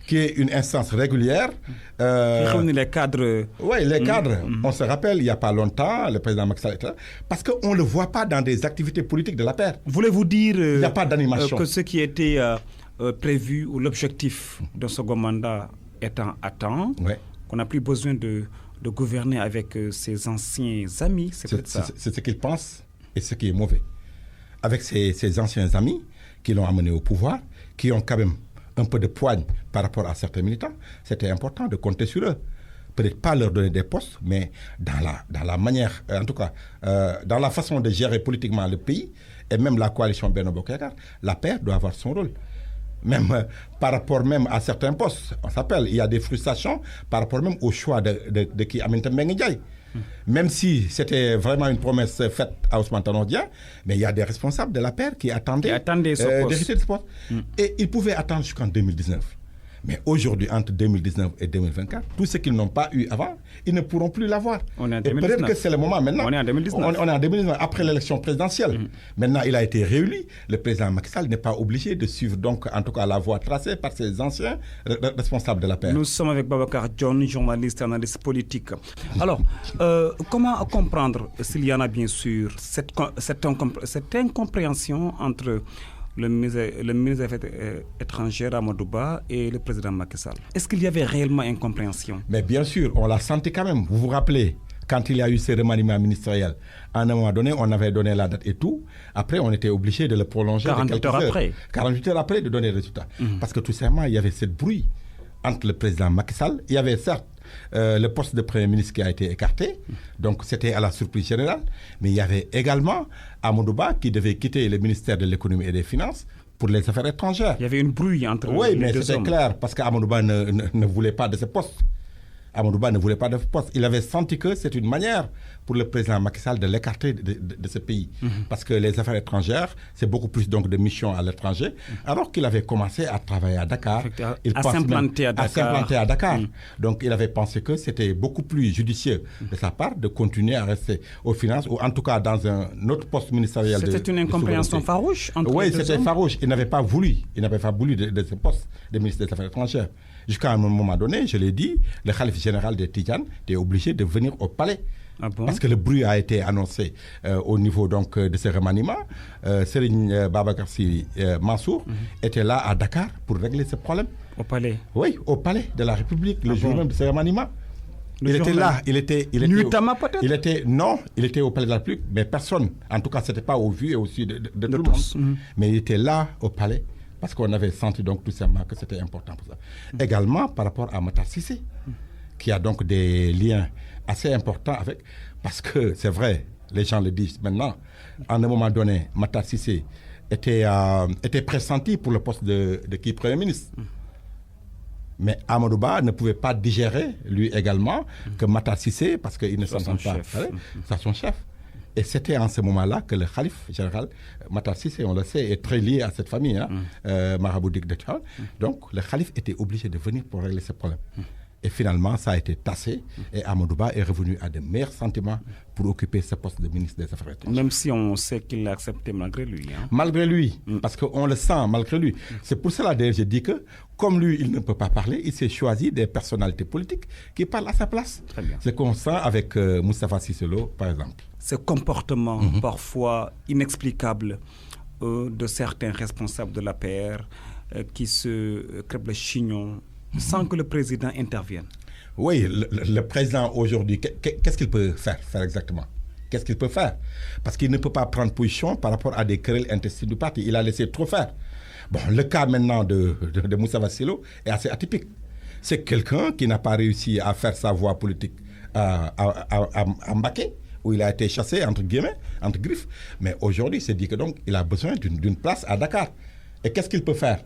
qui est une instance régulière. Qui réunit les cadres. Oui, les cadres. On se rappelle, il n'y a pas longtemps, le président Macky Sall était là, parce qu'on ne le voit pas dans des activités politiques de l'APR. Voulez-vous dire il n'y a pas d'animation. Que ce qui était prévu ou l'objectif de ce second mandat étant atteint, qu'on n'a plus besoin de gouverner avec ses anciens amis, c'est ce qu'il pense et ce qui est mauvais. Avec ses anciens amis qui l'ont amené au pouvoir, qui ont quand même un peu de poigne par rapport à certains militants, c'était important de compter sur eux. Peut-être pas leur donner des postes, mais dans la manière, en tout cas, dans la façon de gérer politiquement le pays, et même la coalition Benno Bokk Yakaar, la paire doit avoir son rôle. Même par rapport même à certains postes, on s'appelle, il y a des frustrations par rapport même au choix de qui Aminata Mbengue Ndiaye. Même si c'était vraiment une promesse faite à Ousmane Tanor Dieng, mais il y a des responsables de la paire qui attendaient d'hériter de ce poste. Et ils pouvaient attendre jusqu'en 2019. Mais aujourd'hui, entre 2019 et 2024, tout ce qu'ils n'ont pas eu avant, ils ne pourront plus l'avoir. Et peut-être que c'est le moment maintenant. On est en 2019. On est en 2019, après l'élection présidentielle. Maintenant, il a été réélu. Le président Macky Sall n'est pas obligé de suivre donc, en tout cas, la voie tracée par ses anciens responsables de la paire. Nous sommes avec Babacar John, journaliste et analyste politique. Alors, comment comprendre, s'il y en a bien sûr, cette incompréhension entre le ministre des Affaires étrangères Amadou Ba et le président Macky Sall? Est-ce qu'il y avait réellement incompréhension? Mais bien sûr, on l'a senti quand même. Vous vous rappelez, quand il y a eu ces remaniements ministériels, à un moment donné, on avait donné la date et tout. Après, on était obligé de le prolonger 48 heures après. 48 heures après de donner le résultat. Parce que tout simplement, il y avait ce bruit entre le président Macky Sall. Il y avait certes le poste de Premier ministre qui a été écarté, donc c'était à la surprise générale, mais il y avait également Amadou Ba qui devait quitter le ministère de l'économie et des finances pour les affaires étrangères. Il y avait une brouille entre les deux hommes. Oui, mais c'était clair, parce qu'Amadou Ba ne voulait pas de ce poste. Amadou Ba ne voulait pas de poste. Il avait senti que c'est une manière pour le président Macky Sall de l'écarter de ce pays. Parce que les affaires étrangères, c'est beaucoup plus donc de missions à l'étranger. Alors qu'il avait commencé à travailler à Dakar. À s'implanter à Dakar. Donc il avait pensé que c'était beaucoup plus judicieux de sa part de continuer à rester aux finances, ou en tout cas dans un autre poste ministériel. C'était une incompréhension farouche entre les deux c'était hommes. farouche. Il n'avait pas voulu de ce poste de ministre des Affaires étrangères. Jusqu'à un moment donné, je l'ai dit, le khalife général de Tidjane était obligé de venir au palais. Ah bon? Parce que le bruit a été annoncé au niveau donc, de ce remaniement. Serigne Babacar Sy Mansour était là à Dakar pour régler ce problème. Au palais? Oui, au palais de la République, le jour même de ce remaniement. Il était là, il était Nuitama peut-être? Non, il était au palais de la République, mais personne, en tout cas, c'était pas au vu et au su de tout le monde. Mais il était là au palais. Parce qu'on avait senti donc tout simplement que c'était important pour ça. Également par rapport à Matar Cissé, qui a donc des liens assez importants avec... Parce que c'est vrai, les gens le disent maintenant, à un moment donné, Matar Cissé était pressenti pour le poste de qui Premier ministre. Mais Amadou Ba ne pouvait pas digérer, lui également, que Matar Cissé, parce qu'il ne s'entend pas, c'est son chef. Et c'était en ce moment-là que le khalife général, Matar Cissé, on le sait, est très lié à cette famille, Marabout Dik de Tchal. Donc le khalife était obligé de venir pour régler ce problème. Et finalement, ça a été tassé et Amadou Ba est revenu à de meilleurs sentiments pour occuper ce poste de ministre des Affaires étrangères. Même si on sait qu'il l'a accepté malgré lui. Malgré lui, parce qu'on le sent malgré lui. C'est pour cela d'ailleurs je dis que, comme lui, il ne peut pas parler, il s'est choisi des personnalités politiques qui parlent à sa place. Très bien. C'est qu'on sent avec Moustapha Cissé Lo, par exemple. Ce comportement parfois inexplicable de certains responsables de l'APR qui se crêpent le chignon sans que le président intervienne. Oui, le président aujourd'hui, qu'est-ce qu'il peut faire exactement? Qu'est-ce qu'il peut faire? Parce qu'il ne peut pas prendre position par rapport à des querelles intestines du parti. Il a laissé trop faire. Bon, le cas maintenant de Moustapha Cissé Lo est assez atypique. C'est quelqu'un qui n'a pas réussi à faire sa voie politique à Mbacké, où il a été chassé, entre guillemets, entre griffes. Mais aujourd'hui, il s'est dit que donc il a besoin d'une place à Dakar. Et qu'est-ce qu'il peut faire?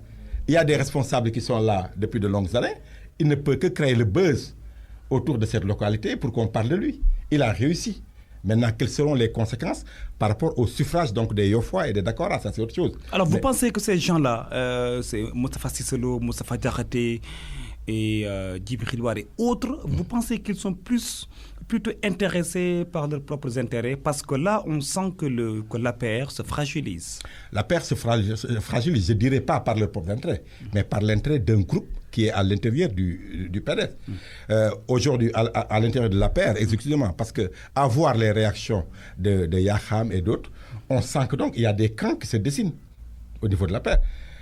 Il y a des responsables qui sont là depuis de longues années. Il ne peut que créer le buzz autour de cette localité pour qu'on parle de lui. Il a réussi. Maintenant, quelles seront les conséquences par rapport au suffrage donc des Yofois et des Dakora? Ça, c'est autre chose. Alors, vous pensez que ces gens-là, c'est Moustapha Cissé Lo, Moustapha Diakhaté et Djibril War et autres, vous pensez qu'ils sont plutôt intéressés par leurs propres intérêts? Parce que là, on sent que l'APR se fragilise. L'APR se fragilise, je ne dirais pas par leurs propres intérêts, mais par l'intérêt d'un groupe qui est à l'intérieur du PDS. Aujourd'hui, à l'intérieur de l'APR, exclusivement, parce qu'à voir les réactions de Yaham et d'autres, on sent que donc il y a des camps qui se dessinent au niveau de l'APR.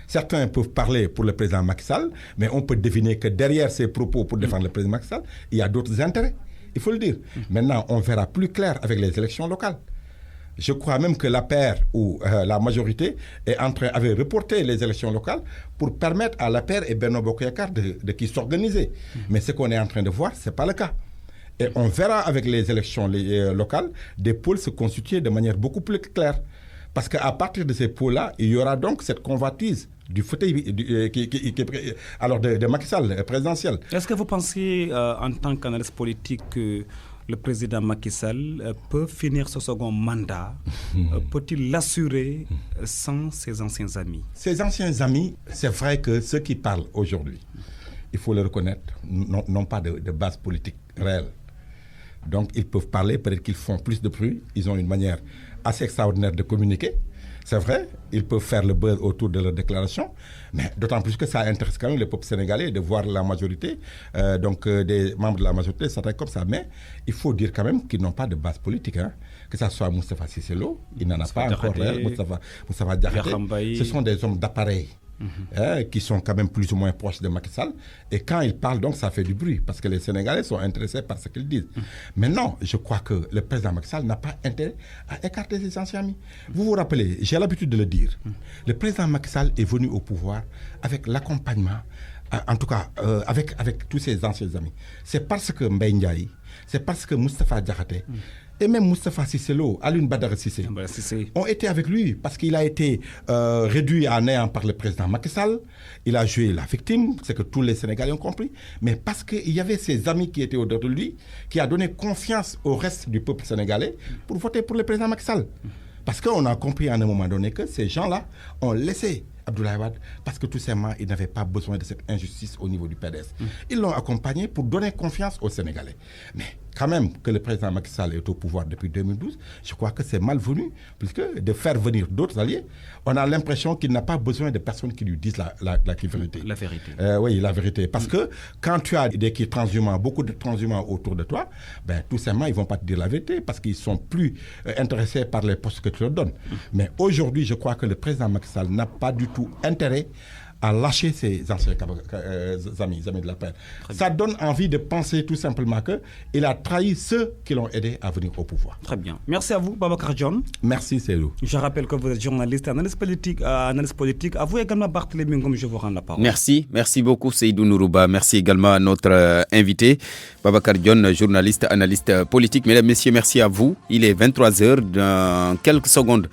Certains peuvent parler pour le président Macky Sall, mais on peut deviner que derrière ces propos pour défendre le président Macky Sall, il y a d'autres intérêts. Il faut le dire. Maintenant, on verra plus clair avec les élections locales. Je crois même que l'APR ou la majorité avait reporté les élections locales pour permettre à l'APR et Benno Bokk Yakaar de s'organiser. Mais ce qu'on est en train de voir, ce n'est pas le cas. Et on verra avec les élections locales des pôles se constituer de manière beaucoup plus claire. Parce qu'à partir de ces pôles-là, il y aura donc cette convoitise du fauteuil de Macky Sall, présidentiel. Est-ce que vous pensez, en tant qu'analyste politique, que le président Macky Sall peut finir ce second mandat? Peut-il l'assurer sans ses anciens amis? Ses anciens amis, c'est vrai que ceux qui parlent aujourd'hui, il faut le reconnaître, n'ont pas de base politique réelle. Donc ils peuvent parler, peut-être qu'ils font plus de bruit, ils ont une manière assez extraordinaire de communiquer. C'est vrai, ils peuvent faire le buzz autour de leurs déclarations, mais d'autant plus que ça intéresse quand même le peuple sénégalais de voir la majorité, des membres de la majorité s'attaquer comme ça. Mais il faut dire quand même qu'ils n'ont pas de base politique. Que ce soit Moustapha Cissé Lo, il n'en a pas encore. Moustapha Diakhaté, ce sont des hommes d'appareil. Qui sont quand même plus ou moins proches de Macky Sall. Et quand ils parlent, donc, ça fait du bruit, parce que les Sénégalais sont intéressés par ce qu'ils disent. Mais non, je crois que le président Macky Sall n'a pas intérêt à écarter ses anciens amis. Vous vous rappelez, j'ai l'habitude de le dire, le président Macky Sall est venu au pouvoir avec l'accompagnement, en tout cas avec tous ses anciens amis. C'est parce que Mbaye Ndiaye, c'est parce que Moustapha Diakhaté, et même Moustapha Cissé Lo, Alioune Badara Cissé, ont été avec lui parce qu'il a été réduit à néant par le président Macky Sall. Il a joué la victime, c'est que tous les Sénégalais ont compris, mais parce qu'il y avait ses amis qui étaient au-delà de lui, qui a donné confiance au reste du peuple sénégalais pour voter pour le président Macky Sall. Parce qu'on a compris à un moment donné que ces gens-là ont laissé Abdoulaye Wade parce que tout simplement, ils n'avaient pas besoin de cette injustice au niveau du PDS. Ils l'ont accompagné pour donner confiance aux Sénégalais. Mais quand même que le président Macky Sall est au pouvoir depuis 2012, je crois que c'est malvenu, puisque de faire venir d'autres alliés, on a l'impression qu'il n'a pas besoin de personnes qui lui disent la vérité. La vérité. Oui, la vérité. Parce que quand tu as des transhumants, beaucoup de transhumants autour de toi, tout simplement, ils ne vont pas te dire la vérité parce qu'ils sont plus intéressés par les postes que tu leur donnes. Mais aujourd'hui, je crois que le président Macky Sall n'a pas du tout intérêt à lâcher ses anciens amis de la paix. Ça donne envie de penser tout simplement qu'il a trahi ceux qui l'ont aidé à venir au pouvoir. Très bien. Merci à vous, Babacar John. Merci, Seydou. Je rappelle que vous êtes journaliste, analyste politique. À vous également, Barthélémy Ngom, je vous rends la parole. Merci beaucoup, Seydou Nourouba. Merci également à notre invité, Babacar John, journaliste, analyste politique. Mesdames, Messieurs, merci à vous. Il est 23h. Dans quelques secondes,